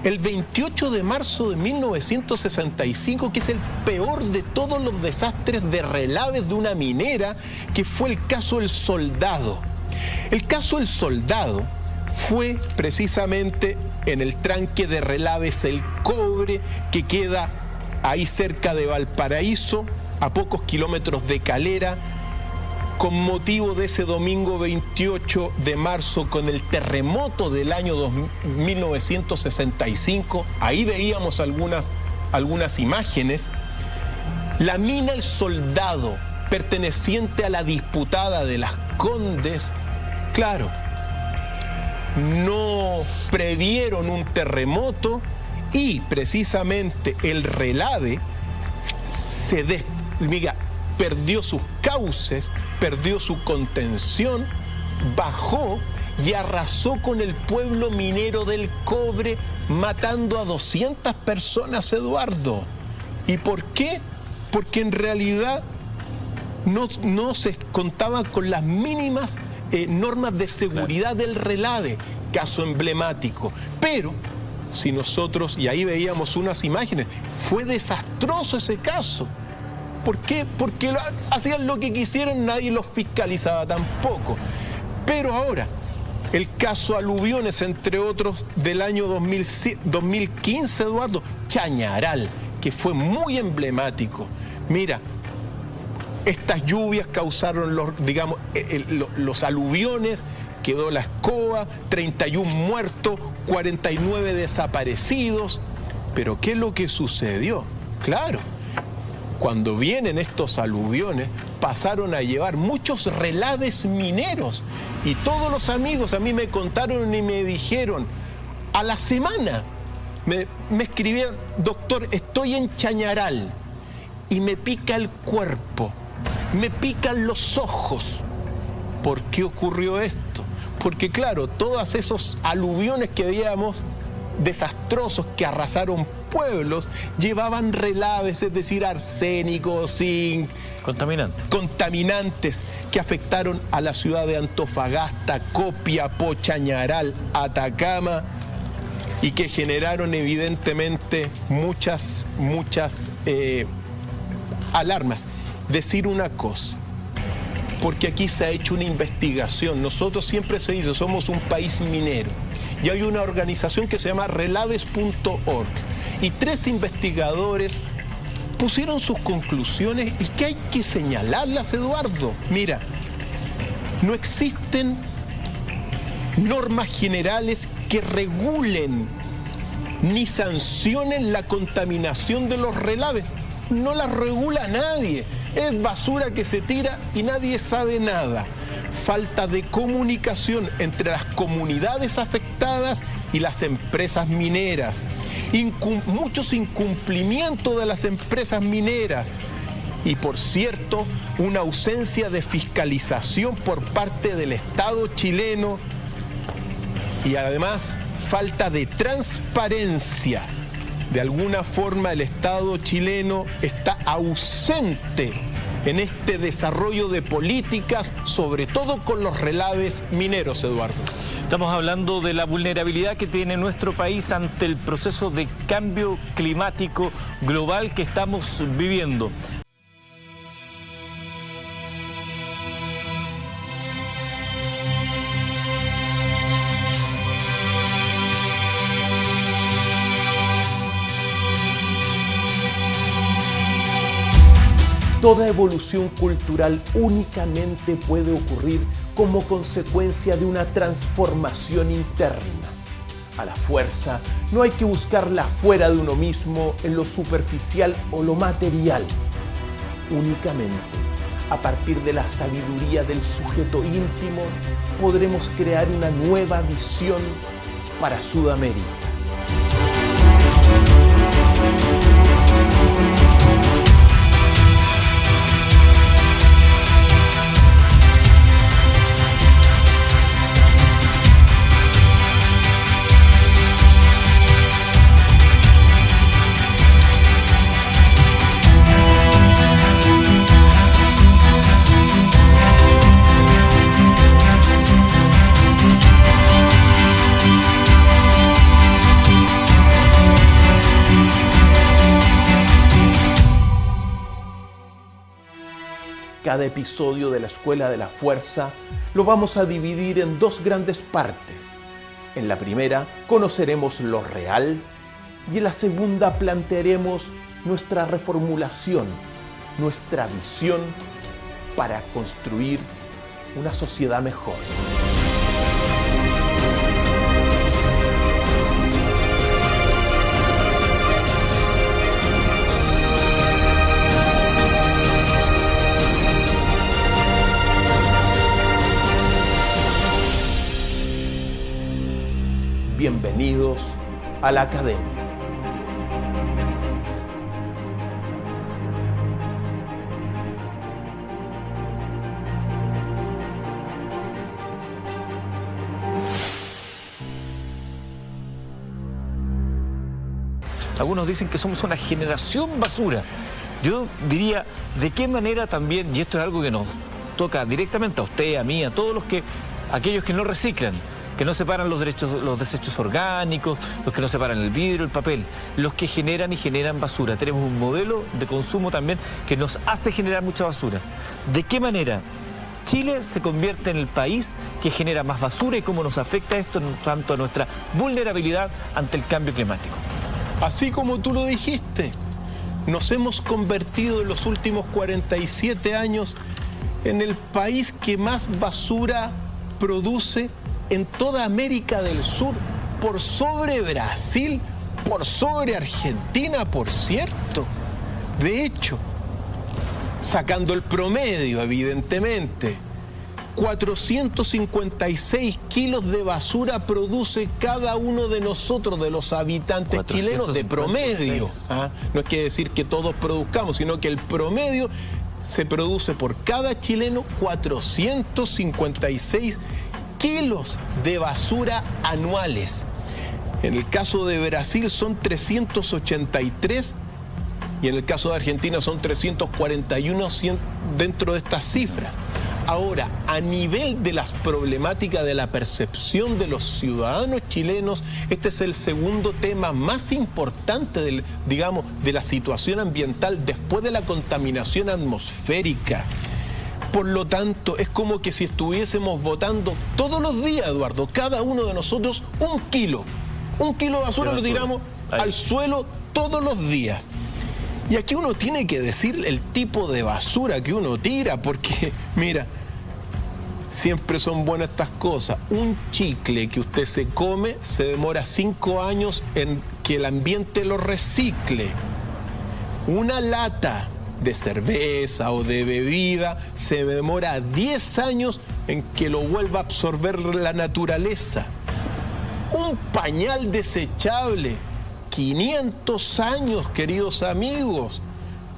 Speaker 2: el 28 de marzo de 1965, que es el peor de todos los desastres de relaves de una minera, que fue el caso El Soldado. El caso El Soldado fue precisamente en el tranque de relaves El Cobre, que queda ahí cerca de Valparaíso, a pocos kilómetros de Calera, con motivo de ese domingo 28 de marzo, con el terremoto del año 1965, ahí veíamos algunas imágenes. La mina El Soldado, perteneciente a la disputada de Las Condes, claro, no previeron un terremoto y precisamente el relave perdió sus cauces, perdió su contención, bajó y arrasó con el pueblo minero del Cobre, matando a 200 personas, Eduardo. ¿Y por qué? Porque en realidad no se contaban con las mínimas normas de seguridad del relave, caso emblemático. Pero si nosotros, y ahí veíamos unas imágenes, fue desastroso ese caso. ¿Por qué? Porque hacían lo que quisieron, nadie los fiscalizaba tampoco. Pero ahora, el caso Aluviones, entre otros, del año 2015, Eduardo, Chañaral, que fue muy emblemático. Mira, estas lluvias causaron los aluviones, quedó la escoba, 31 muertos, 49 desaparecidos. Pero ¿qué es lo que sucedió? Claro, cuando vienen estos aluviones, pasaron a llevar muchos relaves mineros. Y todos los amigos a mí me contaron y me dijeron, a la semana me escribieron: doctor, estoy en Chañaral y me pica el cuerpo, me pican los ojos. ¿Por qué ocurrió esto? Porque claro, todos esos aluviones que veíamos desastrosos que arrasaron pueblos llevaban relaves, es decir, arsénico, zinc, contaminantes que afectaron a la ciudad de Antofagasta, Copiapó, Chañaral, Atacama, y que generaron evidentemente muchas alarmas. Decir una cosa, porque aquí se ha hecho una investigación. Nosotros siempre se dice, somos un país minero. Y hay una organización que se llama relaves.org. Y 3 investigadores pusieron sus conclusiones y que hay que señalarlas, Eduardo. Mira, no existen normas generales que regulen ni sancionen la contaminación de los relaves. No las regula nadie. Es basura que se tira y nadie sabe nada. Falta de comunicación entre las comunidades afectadas y las empresas mineras. Muchos incumplimientos de las empresas mineras. Y por cierto, una ausencia de fiscalización por parte del Estado chileno. Y además, falta de transparencia. De alguna forma el Estado chileno está ausente en este desarrollo de políticas, sobre todo con los relaves mineros, Eduardo.
Speaker 1: Estamos hablando de la vulnerabilidad que tiene nuestro país ante el proceso de cambio climático global que estamos viviendo.
Speaker 2: Toda evolución cultural únicamente puede ocurrir como consecuencia de una transformación interna. A la fuerza no hay que buscarla fuera de uno mismo, en lo superficial o lo material. Únicamente a partir de la sabiduría del sujeto íntimo podremos crear una nueva visión para Sudamérica. Cada episodio de la Escuela de la Fuerza lo vamos a dividir en 2 grandes partes. En la primera conoceremos lo real y en la segunda plantearemos nuestra reformulación, nuestra visión para construir una sociedad mejor. Bienvenidos a la Academia.
Speaker 1: Algunos dicen que somos una generación basura. Yo diría, ¿de qué manera también? Y esto es algo que nos toca directamente a usted, a mí, a todos aquellos que no reciclan, que no separan los desechos orgánicos, los que no separan el vidrio, el papel, los que generan basura. Tenemos un modelo de consumo también que nos hace generar mucha basura. ¿De qué manera Chile se convierte en el país que genera más basura y cómo nos afecta esto en tanto a nuestra vulnerabilidad ante el cambio climático?
Speaker 2: Así como tú lo dijiste, nos hemos convertido en los últimos 47 años en el país que más basura produce en toda América del Sur, por sobre Brasil, por sobre Argentina, por cierto. De hecho, sacando el promedio, evidentemente. 456 kilos de basura produce cada uno de nosotros, de los habitantes chilenos, de promedio. No es que decir que todos produzcamos, sino que el promedio se produce por cada chileno 456 kilos de basura anuales. En el caso de Brasil son 383 y en el caso de Argentina son 341 dentro de estas cifras. Ahora, a nivel de las problemáticas de la percepción de los ciudadanos chilenos, este es el segundo tema más importante de la situación ambiental después de la contaminación atmosférica. Por lo tanto, es como que si estuviésemos botando todos los días, Eduardo, cada uno de nosotros un kilo de basura lo tiramos al suelo todos los días. Y aquí uno tiene que decir el tipo de basura que uno tira, porque, mira, siempre son buenas estas cosas. Un chicle que usted se come se demora 5 años en que el ambiente lo recicle. Una lata de cerveza o de bebida se demora 10 años en que lo vuelva a absorber la naturaleza. Un pañal desechable, 500 años, queridos amigos.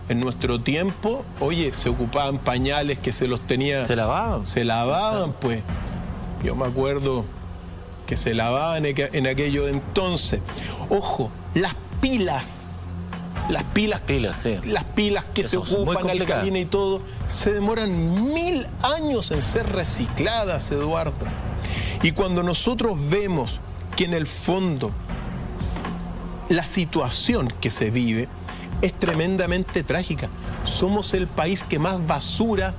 Speaker 2: En nuestro tiempo, oye, se ocupaban pañales que se los tenía...
Speaker 1: ¿Se lavaban?
Speaker 2: Se lavaban, pues. Yo me acuerdo que se lavaban en aquello de entonces. Ojo, las pilas. Las pilas,
Speaker 1: sí.
Speaker 2: Las pilas que se ocupan, alcalina y todo, se demoran 1000 años en ser recicladas, Eduardo. Y cuando nosotros vemos que en el fondo la situación que se vive es tremendamente trágica. Somos el país que más basura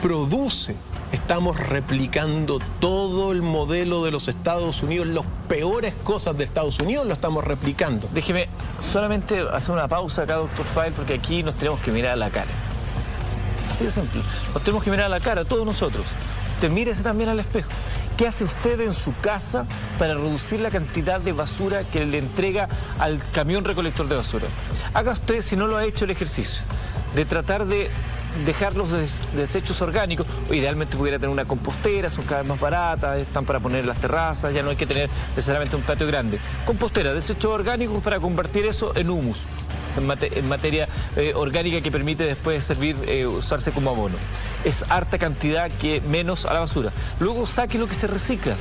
Speaker 2: produce. Estamos replicando todo el modelo de los Estados Unidos, las peores cosas de Estados Unidos lo estamos replicando.
Speaker 1: Déjeme solamente hacer una pausa acá, doctor File, porque aquí nos tenemos que mirar a la cara. Así de simple. Nos tenemos que mirar a la cara, todos nosotros. Usted mírese también al espejo. ¿Qué hace usted en su casa para reducir la cantidad de basura que le entrega al camión recolector de basura? Haga usted, si no lo ha hecho, el ejercicio de tratar de dejar los desechos orgánicos. Idealmente pudiera tener una compostera, son cada vez más baratas, están para poner en las terrazas, ya no hay que tener necesariamente un patio grande. Compostera, desechos orgánicos para convertir eso en humus, en materia orgánica que permite después servir, usarse como abono. Es harta cantidad que menos a la basura. Luego saque lo que se recicla.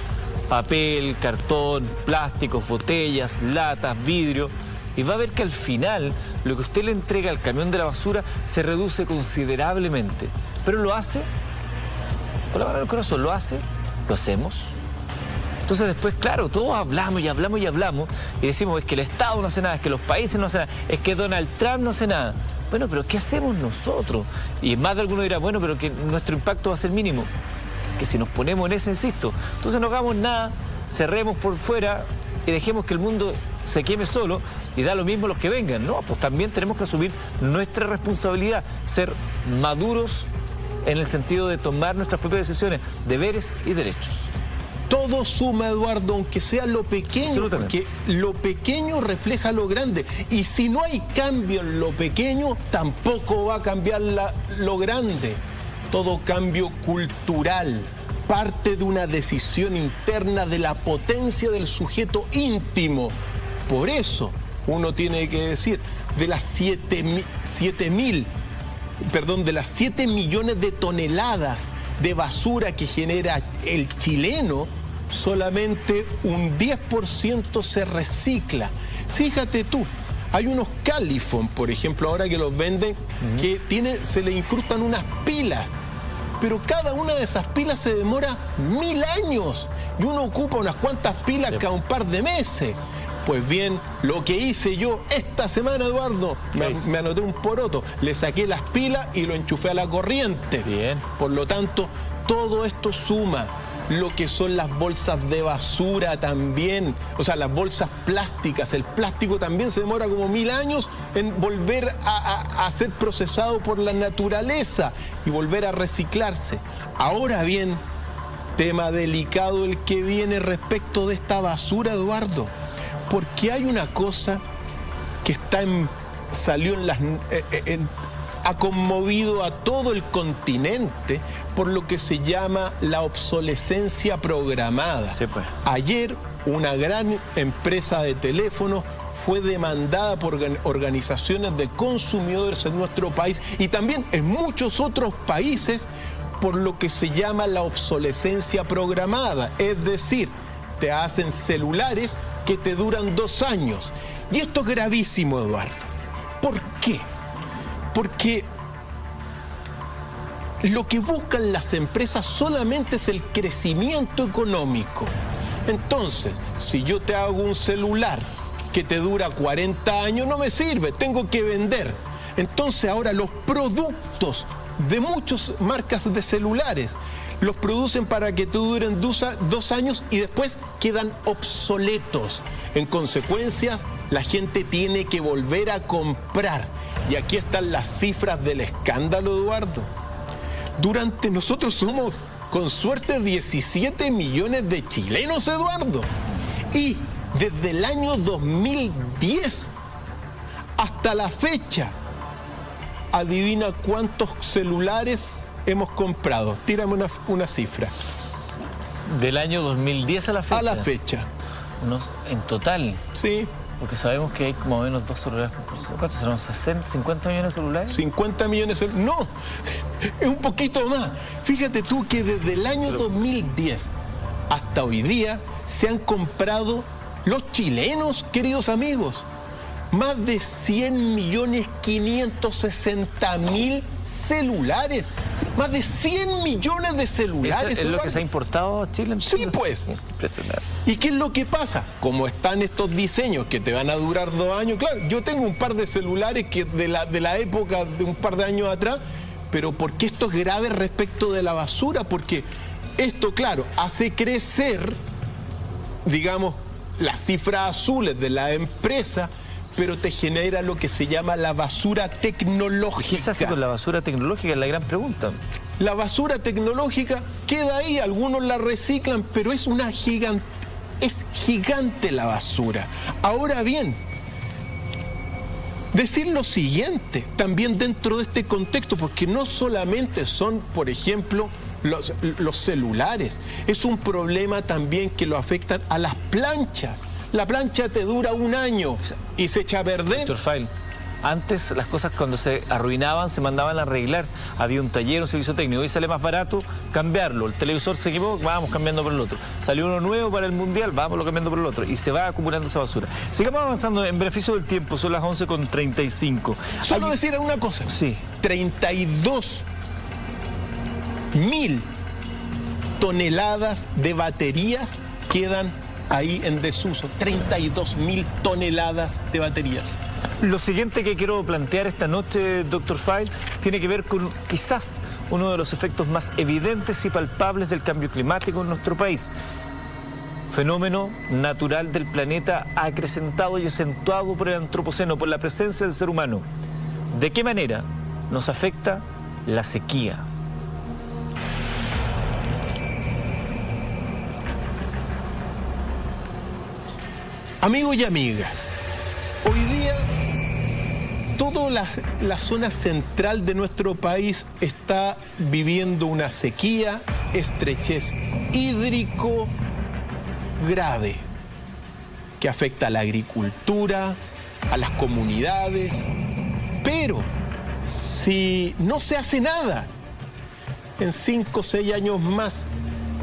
Speaker 1: Papel, cartón, plásticos, botellas, latas, vidrio. Y va a ver que al final lo que usted le entrega al camión de la basura se reduce considerablemente. Pero lo hace, con la mano en el corazón, lo hacemos. Entonces después, claro, todos hablamos y hablamos y hablamos y decimos es que el Estado no hace nada, es que los países no hacen nada, es que Donald Trump no hace nada. Bueno, pero ¿qué hacemos nosotros? Y más de alguno dirá, bueno, pero que nuestro impacto va a ser mínimo. Que si nos ponemos en ese, insisto, entonces no hagamos nada, cerremos por fuera y dejemos que el mundo se queme solo y da lo mismo los que vengan. No, pues también tenemos que asumir nuestra responsabilidad, ser maduros en el sentido de tomar nuestras propias decisiones, deberes y derechos.
Speaker 2: Todo suma, Eduardo, aunque sea lo pequeño, porque lo pequeño refleja lo grande. Y si no hay cambio en lo pequeño, tampoco va a cambiar lo grande. Todo cambio cultural parte de una decisión interna de la potencia del sujeto íntimo. Por eso uno tiene que decir, de las 7 millones de toneladas de basura que genera el chileno, solamente un 10% se recicla. Fíjate tú, hay unos Califón, por ejemplo, ahora que los venden, que se le incrustan unas pilas, pero cada una de esas pilas se demora 1000 años y uno ocupa unas cuantas pilas cada un par de meses. Pues bien, lo que hice yo esta semana, Eduardo, me anoté un poroto, le saqué las pilas y lo enchufé a la corriente.
Speaker 1: Bien.
Speaker 2: Por lo tanto, todo esto suma. Lo que son las bolsas de basura también, o sea, las bolsas plásticas, el plástico también se demora como 1000 años en volver a ser procesado por la naturaleza y volver a reciclarse. Ahora bien, tema delicado el que viene respecto de esta basura, Eduardo. Porque hay una cosa que salió ha conmovido a todo el continente por lo que se llama la obsolescencia programada.
Speaker 1: Sí, pues.
Speaker 2: Ayer una gran empresa de teléfonos fue demandada por organizaciones de consumidores en nuestro país y también en muchos otros países por lo que se llama la obsolescencia programada. Es decir, te hacen celulares que te duran 2 años. Y esto es gravísimo, Eduardo. ¿Por qué? Porque lo que buscan las empresas solamente es el crecimiento económico. Entonces, si yo te hago un celular que te dura 40 años, no me sirve, tengo que vender. Entonces ahora los productos de muchas marcas de celulares los producen para que te duren 2 años y después quedan obsoletos. En consecuencia, la gente tiene que volver a comprar. Y aquí están las cifras del escándalo, Eduardo. Nosotros somos, con suerte, 17 millones de chilenos, Eduardo. Y desde el año 2010 hasta la fecha, adivina cuántos celulares hemos comprado. Tírame una cifra.
Speaker 1: Del año 2010 a la fecha.
Speaker 2: A la fecha.
Speaker 1: En total.
Speaker 2: Sí.
Speaker 1: Porque sabemos que hay como menos 2 celulares por persona. ¿Cuántos serán? ¿60, 50 millones de celulares?
Speaker 2: 50 millones de celulares. No, es un poquito más. Fíjate tú que desde el año 2010 hasta hoy día se han comprado los chilenos, queridos amigos, más de 100.560.000 celulares. Más de 100 millones de celulares.
Speaker 1: ¿Eso es lo que se ha importado a Chile?
Speaker 2: Sí, pues.
Speaker 1: Impresionante.
Speaker 2: ¿Y qué es lo que pasa? Como están estos diseños que te van a durar 2 años, claro, yo tengo un par de celulares que de la época de un par de años atrás, pero ¿por qué esto es grave respecto de la basura? Porque esto, claro, hace crecer, digamos, las cifras azules de la empresa, pero te genera lo que se llama la basura tecnológica.
Speaker 1: ¿Qué se hace con la basura tecnológica? Es la gran pregunta.
Speaker 2: La basura tecnológica queda ahí, algunos la reciclan, pero es gigante la basura. Ahora bien, decir lo siguiente, también dentro de este contexto, porque no solamente son, por ejemplo, los celulares, es un problema también que lo afectan a las planchas. La plancha te dura 1 año y se echa a perder.
Speaker 1: Dr. File, antes las cosas cuando se arruinaban se mandaban a arreglar. Había un taller, un servicio técnico. Hoy sale más barato cambiarlo. El televisor se equivocó, vamos cambiando por el otro. Salió uno nuevo para el mundial, vamos cambiando por el otro. Y se va acumulando esa basura. Sigamos avanzando en beneficio del tiempo. Son las 11:35.
Speaker 2: Solo decir una cosa.
Speaker 1: Sí.
Speaker 2: 32.000 toneladas de baterías quedan ahí en desuso. 32.000 toneladas de baterías.
Speaker 1: Lo siguiente que quiero plantear esta noche, Dr. File, tiene que ver con quizás uno de los efectos más evidentes y palpables del cambio climático en nuestro país. Fenómeno natural del planeta acrecentado y acentuado por el antropoceno, por la presencia del ser humano. ¿De qué manera nos afecta la sequía?
Speaker 2: Amigos y amigas, hoy día toda la zona central de nuestro país está viviendo una sequía, estrechez hídrico grave que afecta a la agricultura, a las comunidades, pero si no se hace nada, en 5 o 6 años más,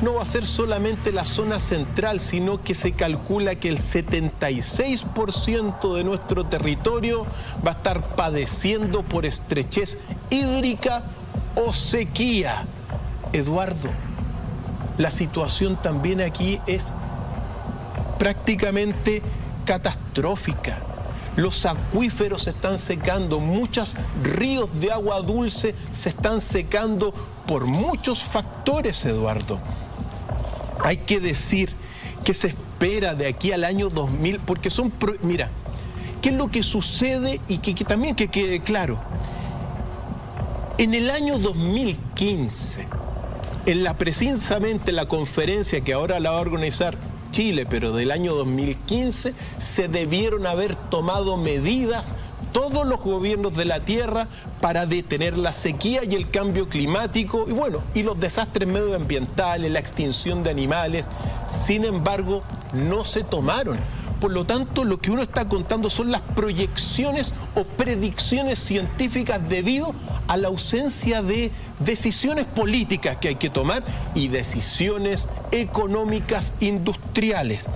Speaker 2: no va a ser solamente la zona central, sino que se calcula que el 76% de nuestro territorio va a estar padeciendo por estrechez hídrica o sequía. Eduardo, la situación también aquí es prácticamente catastrófica. Los acuíferos se están secando, muchos ríos de agua dulce se están secando por muchos factores, Eduardo. Hay que decir que se espera de aquí al año 2000, porque mira, ¿qué es lo que sucede? Y que también que quede claro. En el año 2015, precisamente la conferencia que ahora la va a organizar Chile, pero del año 2015, se debieron haber tomado medidas todos los gobiernos de la tierra para detener la sequía y el cambio climático y los desastres medioambientales, la extinción de animales. Sin embargo, no se tomaron. Por lo tanto, lo que uno está contando son las proyecciones o predicciones científicas debido a la ausencia de decisiones políticas que hay que tomar y decisiones económicas industriales.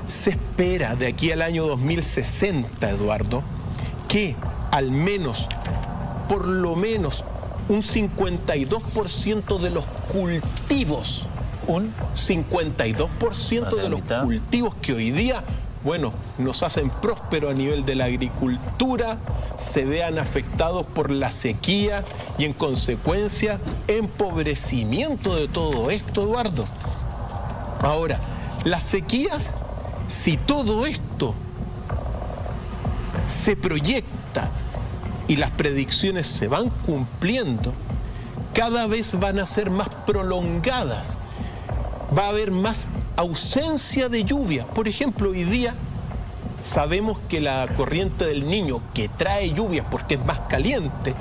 Speaker 2: Se espera de aquí al año 2060, Eduardo, que al menos, por lo menos, un 52% de los cultivos, un 52% de los cultivos que hoy día, nos hacen próspero a nivel de la agricultura, se vean afectados por la sequía y en consecuencia empobrecimiento de todo esto, Eduardo. Ahora, las sequías, si todo esto se proyecta y las predicciones se van cumpliendo, cada vez van a ser más prolongadas. Va a haber más ausencia de lluvia. Por ejemplo, hoy día sabemos que la corriente del Niño, que trae lluvias porque es más caliente,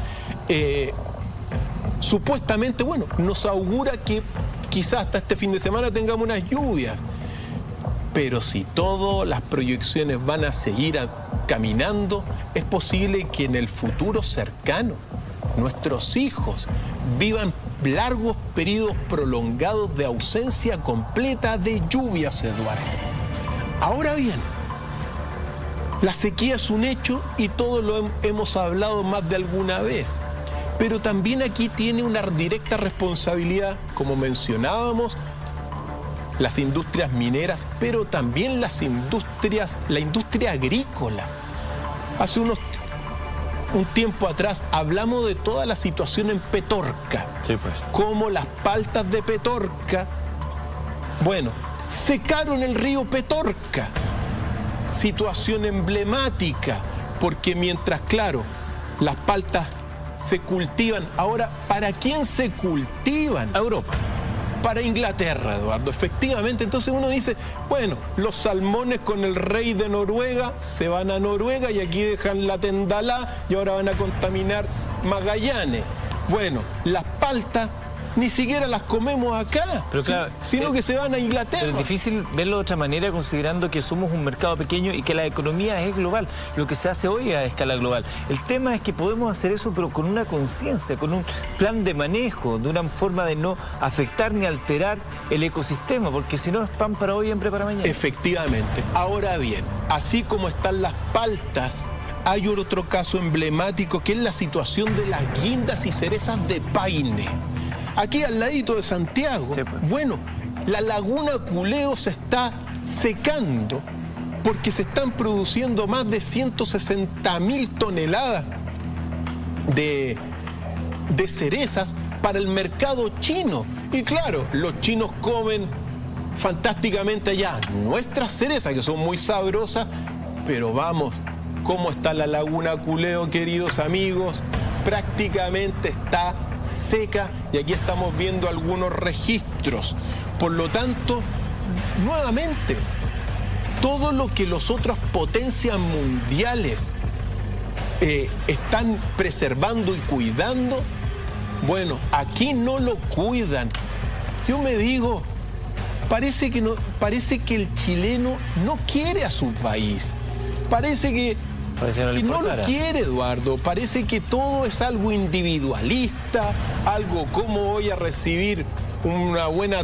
Speaker 2: supuestamente, nos augura que quizás hasta este fin de semana tengamos unas lluvias. Pero si todas las proyecciones van a seguir caminando, es posible que en el futuro cercano nuestros hijos vivan largos periodos prolongados de ausencia completa de lluvias, Eduardo. Ahora bien, la sequía es un hecho y todos lo hemos hablado más de alguna vez, pero también aquí tiene una directa responsabilidad, como mencionábamos, las industrias mineras, pero también la industria agrícola. Hace un tiempo atrás hablamos de toda la situación en Petorca.
Speaker 1: Sí, pues.
Speaker 2: Como las paltas de Petorca, secaron el río Petorca. Situación emblemática, porque mientras, claro, las paltas se cultivan, ahora, ¿para quién se cultivan?
Speaker 1: A Europa.
Speaker 2: Para Inglaterra, Eduardo, efectivamente. Entonces uno dice, los salmones con el rey de Noruega se van a Noruega y aquí dejan la Tendalá y ahora van a contaminar Magallanes. Las paltas ni siquiera las comemos acá,
Speaker 1: pero claro,
Speaker 2: sino que se van a Inglaterra.
Speaker 1: Pero es difícil verlo de otra manera considerando que somos un mercado pequeño y que la economía es global, lo que se hace hoy a escala global. El tema es que podemos hacer eso pero con una conciencia, con un plan de manejo, de una forma de no afectar ni alterar el ecosistema, porque si no es pan para hoy y hambre para mañana.
Speaker 2: Efectivamente. Ahora bien, así como están las paltas, hay otro caso emblemático que es la situación de las guindas y cerezas de Paine. Aquí al ladito de Santiago,
Speaker 1: sí, pues.
Speaker 2: La laguna Culeo se está secando porque se están produciendo más de 160.000 toneladas de cerezas para el mercado chino. Y claro, los chinos comen fantásticamente allá nuestras cerezas, que son muy sabrosas, pero ¿cómo está la laguna Culeo, queridos amigos? Prácticamente está seca y aquí estamos viendo algunos registros. Por lo tanto, nuevamente, todo lo que las otras potencias mundiales están preservando y cuidando, aquí no lo cuidan. Yo me digo, parece que el chileno no quiere a su país. Parece que no lo quiere, Eduardo. Parece que todo es algo individualista, algo cómo voy a recibir una buena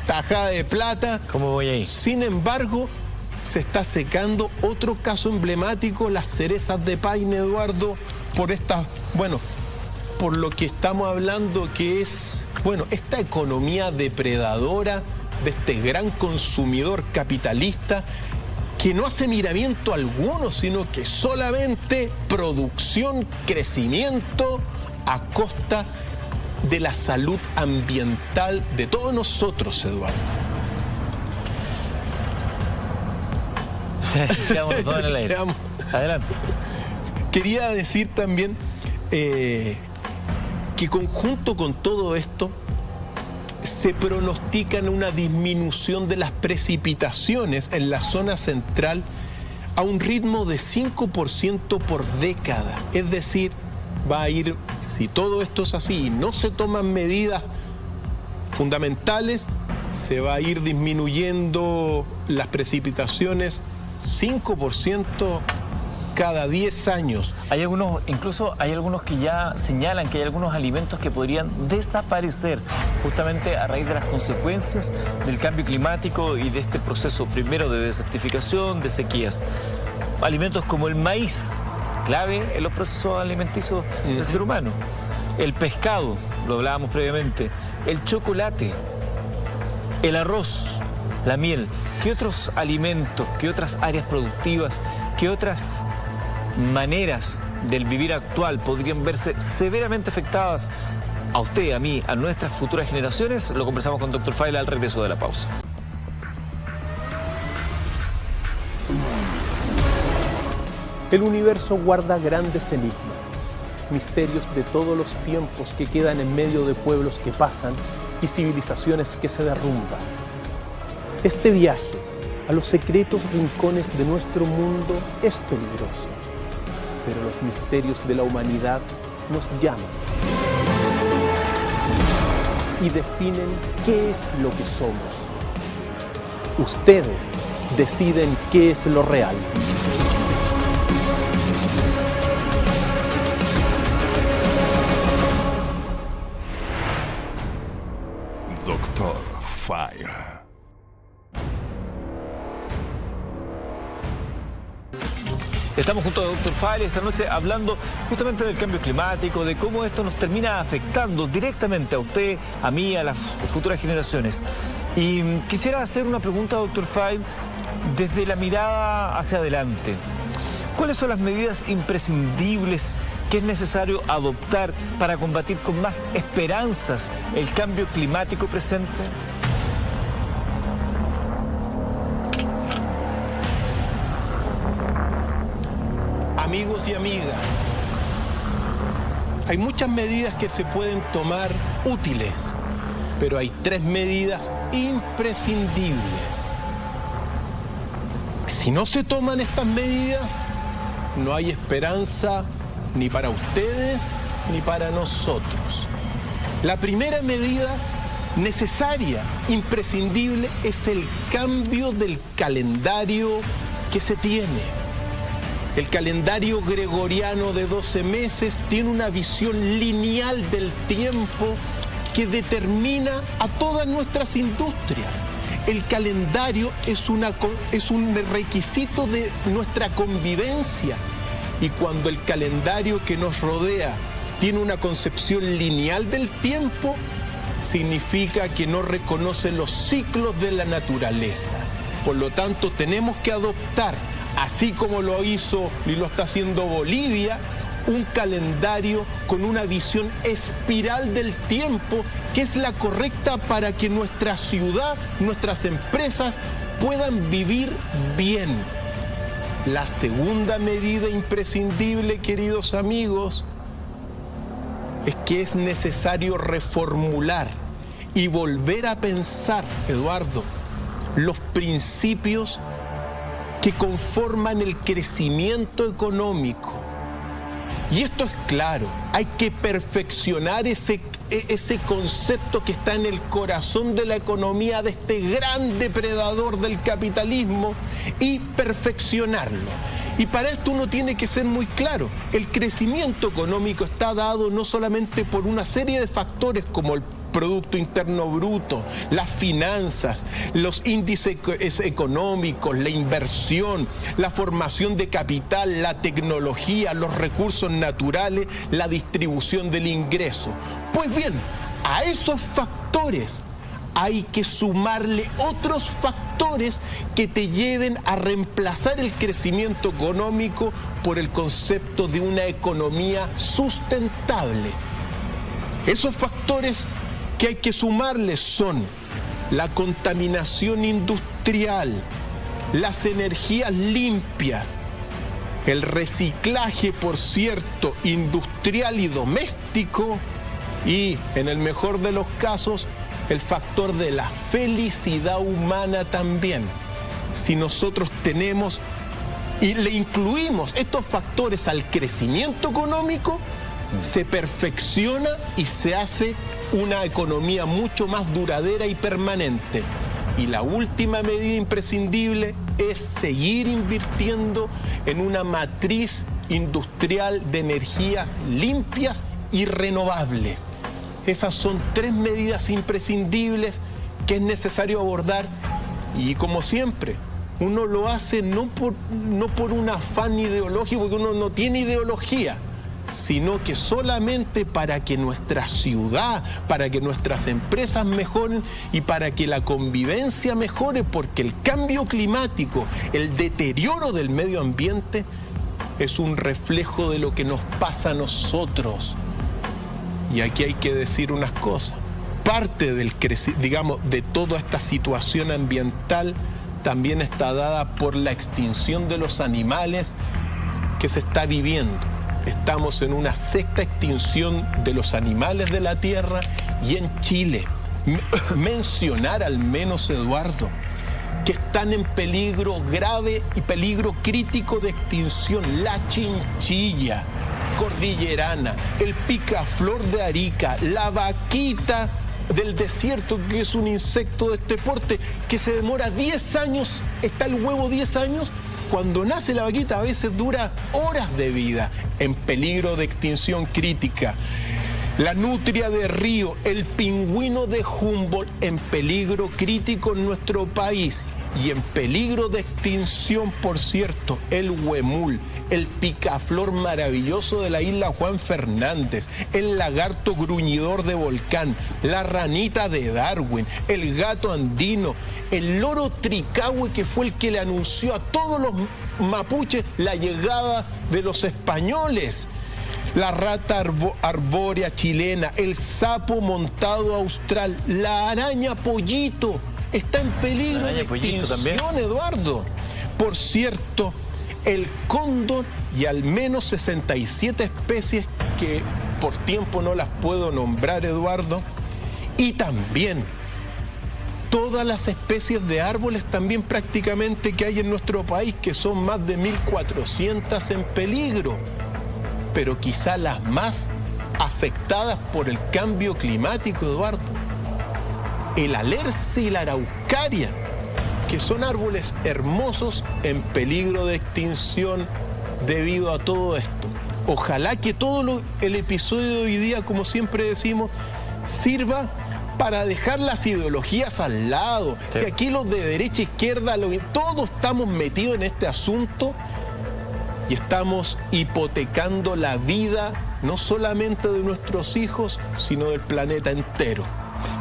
Speaker 2: tajada de plata.
Speaker 1: ¿Cómo voy a ir?
Speaker 2: Sin embargo, se está secando otro caso emblemático, las cerezas de Paine, Eduardo, por lo que estamos hablando que es, esta economía depredadora de este gran consumidor capitalista que no hace miramiento alguno, sino que solamente producción, crecimiento a costa de la salud ambiental de todos nosotros, Eduardo.
Speaker 1: Quedamos todos en el aire. Adelante.
Speaker 2: Quería decir también que conjunto con todo esto, se pronostican una disminución de las precipitaciones en la zona central a un ritmo de 5% por década. Es decir, va a ir, si todo esto es así y no se toman medidas fundamentales, se va a ir disminuyendo las precipitaciones 5% cada 10 años.
Speaker 1: Incluso hay algunos que ya señalan que hay algunos alimentos que podrían desaparecer justamente a raíz de las consecuencias del cambio climático y de este proceso primero de desertificación, de sequías. Alimentos como el maíz, clave en los procesos alimenticios del ser humano. El pescado, lo hablábamos previamente. El chocolate, el arroz, la miel. ¿Qué otros alimentos, qué otras áreas productivas, qué otras maneras del vivir actual podrían verse severamente afectadas a usted, a mí, a nuestras futuras generaciones? Lo conversamos con Dr. Faila al regreso de la pausa.
Speaker 2: El universo guarda grandes enigmas, misterios de todos los tiempos que quedan en medio de pueblos que pasan y civilizaciones que se derrumban. Este viaje a los secretos rincones de nuestro mundo es peligroso, pero los misterios de la humanidad nos llaman y definen qué es lo que somos. Ustedes deciden qué es lo real.
Speaker 3: Dr. File.
Speaker 1: Estamos junto a Dr. File esta noche hablando justamente del cambio climático, de cómo esto nos termina afectando directamente a usted, a mí, a las futuras generaciones. Y quisiera hacer una pregunta, Dr. File, desde la mirada hacia adelante. ¿Cuáles son las medidas imprescindibles que es necesario adoptar para combatir con más esperanzas el cambio climático presente?
Speaker 2: Amigos y amigas, hay muchas medidas que se pueden tomar útiles, pero hay 3 medidas imprescindibles. Si no se toman estas medidas, no hay esperanza ni para ustedes ni para nosotros. La primera medida necesaria, imprescindible, es el cambio del calendario que se tiene. El calendario gregoriano de 12 meses tiene una visión lineal del tiempo que determina a todas nuestras industrias. El calendario es un requisito de nuestra convivencia. Y cuando el calendario que nos rodea tiene una concepción lineal del tiempo, significa que no reconoce los ciclos de la naturaleza. Por lo tanto, tenemos que adoptar, así como lo hizo y lo está haciendo Bolivia, un calendario con una visión espiral del tiempo que es la correcta para que nuestra ciudad, nuestras empresas puedan vivir bien. La segunda medida imprescindible, queridos amigos, es que es necesario reformular y volver a pensar, Eduardo, los principios que conforman el crecimiento económico. Y esto es claro, hay que perfeccionar ese concepto que está en el corazón de la economía de este gran depredador del capitalismo y perfeccionarlo. Y para esto uno tiene que ser muy claro, el crecimiento económico está dado no solamente por una serie de factores como el Producto Interno Bruto, las finanzas, los índices económicos, la inversión, la formación de capital, la tecnología, los recursos naturales, la distribución del ingreso. Pues bien, a esos factores hay que sumarle otros factores que te lleven a reemplazar el crecimiento económico por el concepto de una economía sustentable. Esos factores que hay que sumarles son la contaminación industrial, las energías limpias, el reciclaje, por cierto, industrial y doméstico y, en el mejor de los casos, el factor de la felicidad humana también. Si nosotros tenemos y le incluimos estos factores al crecimiento económico, se perfecciona y se hace una economía mucho más duradera y permanente. Y la última medida imprescindible es seguir invirtiendo en una matriz industrial de energías limpias y renovables. Esas son 3 medidas imprescindibles que es necesario abordar, y como siempre, uno lo hace no por un afán ideológico, porque uno no tiene ideología, sino que solamente para que nuestra ciudad, para que nuestras empresas mejoren y para que la convivencia mejore, porque el cambio climático, el deterioro del medio ambiente, es un reflejo de lo que nos pasa a nosotros. Y aquí hay que decir unas cosas. Parte de toda esta situación ambiental también está dada por la extinción de los animales que se está viviendo. Estamos en una 6ª extinción de los animales de la tierra, y en Chile, mencionar al menos, Eduardo, que están en peligro grave y peligro crítico de extinción: la chinchilla cordillerana, el picaflor de Arica, la vaquita del desierto, que es un insecto de este porte, que se demora 10 años, está el huevo 10 años, cuando nace la vaquita a veces dura horas de vida, en peligro de extinción crítica. La nutria de río, el pingüino de Humboldt, en peligro crítico en nuestro país. Y en peligro de extinción, por cierto, el huemul, el picaflor maravilloso de la isla Juan Fernández, el lagarto gruñidor de Volcán, la ranita de Darwin, el gato andino, el loro tricahue, que fue el que le anunció a todos los mapuches la llegada de los españoles, la rata arbórea chilena, el sapo montado austral, la araña pollito, está en peligro de extinción también, Eduardo. Por cierto, el cóndor y al menos 67 especies que por tiempo no las puedo nombrar, Eduardo. Y también todas las especies de árboles también prácticamente que hay en nuestro país, que son más de 1.400 en peligro. Pero quizá las más afectadas por el cambio climático, Eduardo: el alerce y la araucaria, que son árboles hermosos en peligro de extinción debido a todo esto. Ojalá que el episodio de hoy día, como siempre decimos, sirva para dejar las ideologías al lado. Sí. Si aquí los de derecha, izquierda, todos estamos metidos en este asunto y estamos hipotecando la vida no solamente de nuestros hijos, sino del planeta entero.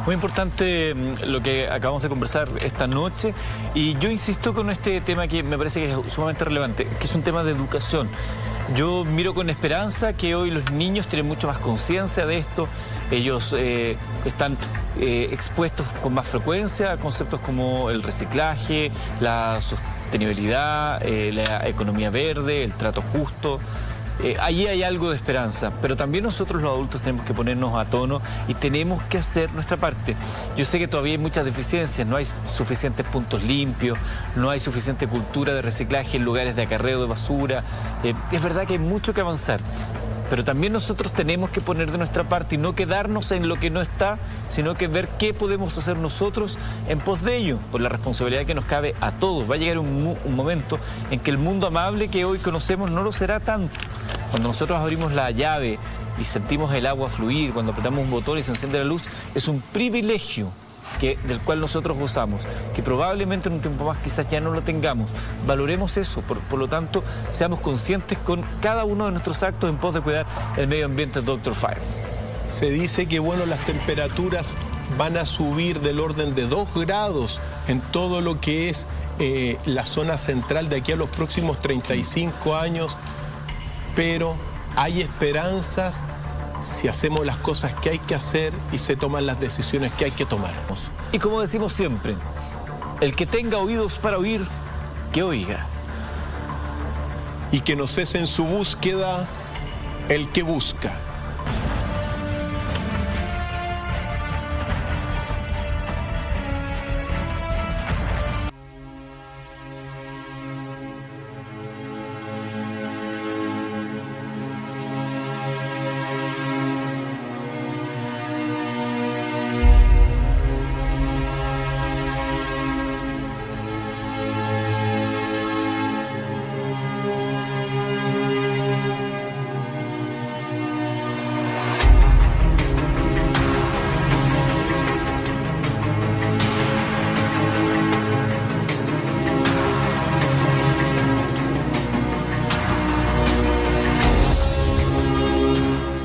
Speaker 1: Muy importante lo que acabamos de conversar esta noche, y yo insisto con este tema que me parece que es sumamente relevante, que es un tema de educación. Yo miro con esperanza que hoy los niños tienen mucho más conciencia de esto. Ellos están expuestos con más frecuencia a conceptos como el reciclaje, la sostenibilidad, la economía verde, el trato justo. Allí hay algo de esperanza, pero también nosotros los adultos tenemos que ponernos a tono y tenemos que hacer nuestra parte. Yo sé que todavía hay muchas deficiencias, no hay suficientes puntos limpios, no hay suficiente cultura de reciclaje en lugares de acarreo de basura. Es verdad que hay mucho que avanzar, pero también nosotros tenemos que poner de nuestra parte y no quedarnos en lo que no está, sino que ver qué podemos hacer nosotros en pos de ello, por la responsabilidad que nos cabe a todos. Va a llegar un momento en que el mundo amable que hoy conocemos no lo será tanto. Cuando nosotros abrimos la llave y sentimos el agua fluir, cuando apretamos un botón y se enciende la luz, es un privilegio del cual nosotros gozamos, que probablemente en un tiempo más quizás ya no lo tengamos. Valoremos eso, por lo tanto, seamos conscientes con cada uno de nuestros actos en pos de cuidar el medio ambiente, Dr. Fire.
Speaker 2: Se dice que, bueno, las temperaturas van a subir del orden de 2 grados en todo lo que es la zona central de aquí a los próximos 35 años, pero hay esperanzas si hacemos las cosas que hay que hacer y se toman las decisiones que hay que tomar.
Speaker 1: Y como decimos siempre, el que tenga oídos para oír, que oiga.
Speaker 2: Y que no cese en su búsqueda el que busca.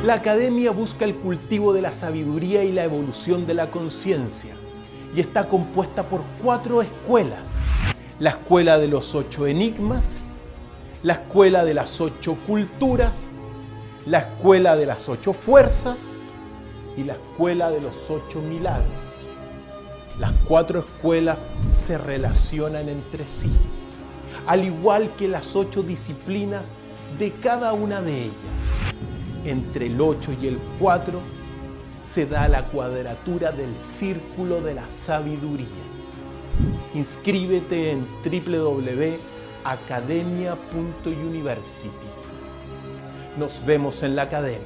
Speaker 2: La academia busca el cultivo de la sabiduría y la evolución de la conciencia y está compuesta por 4 escuelas. La escuela de los 8 enigmas, la escuela de las 8 culturas, la escuela de las 8 fuerzas y la escuela de los 8 milagros. Las 4 escuelas se relacionan entre sí, al igual que las 8 disciplinas de cada una de ellas. Entre el 8 y el 4 se da la cuadratura del círculo de la sabiduría. Inscríbete en www.academia.university. Nos vemos en la academia.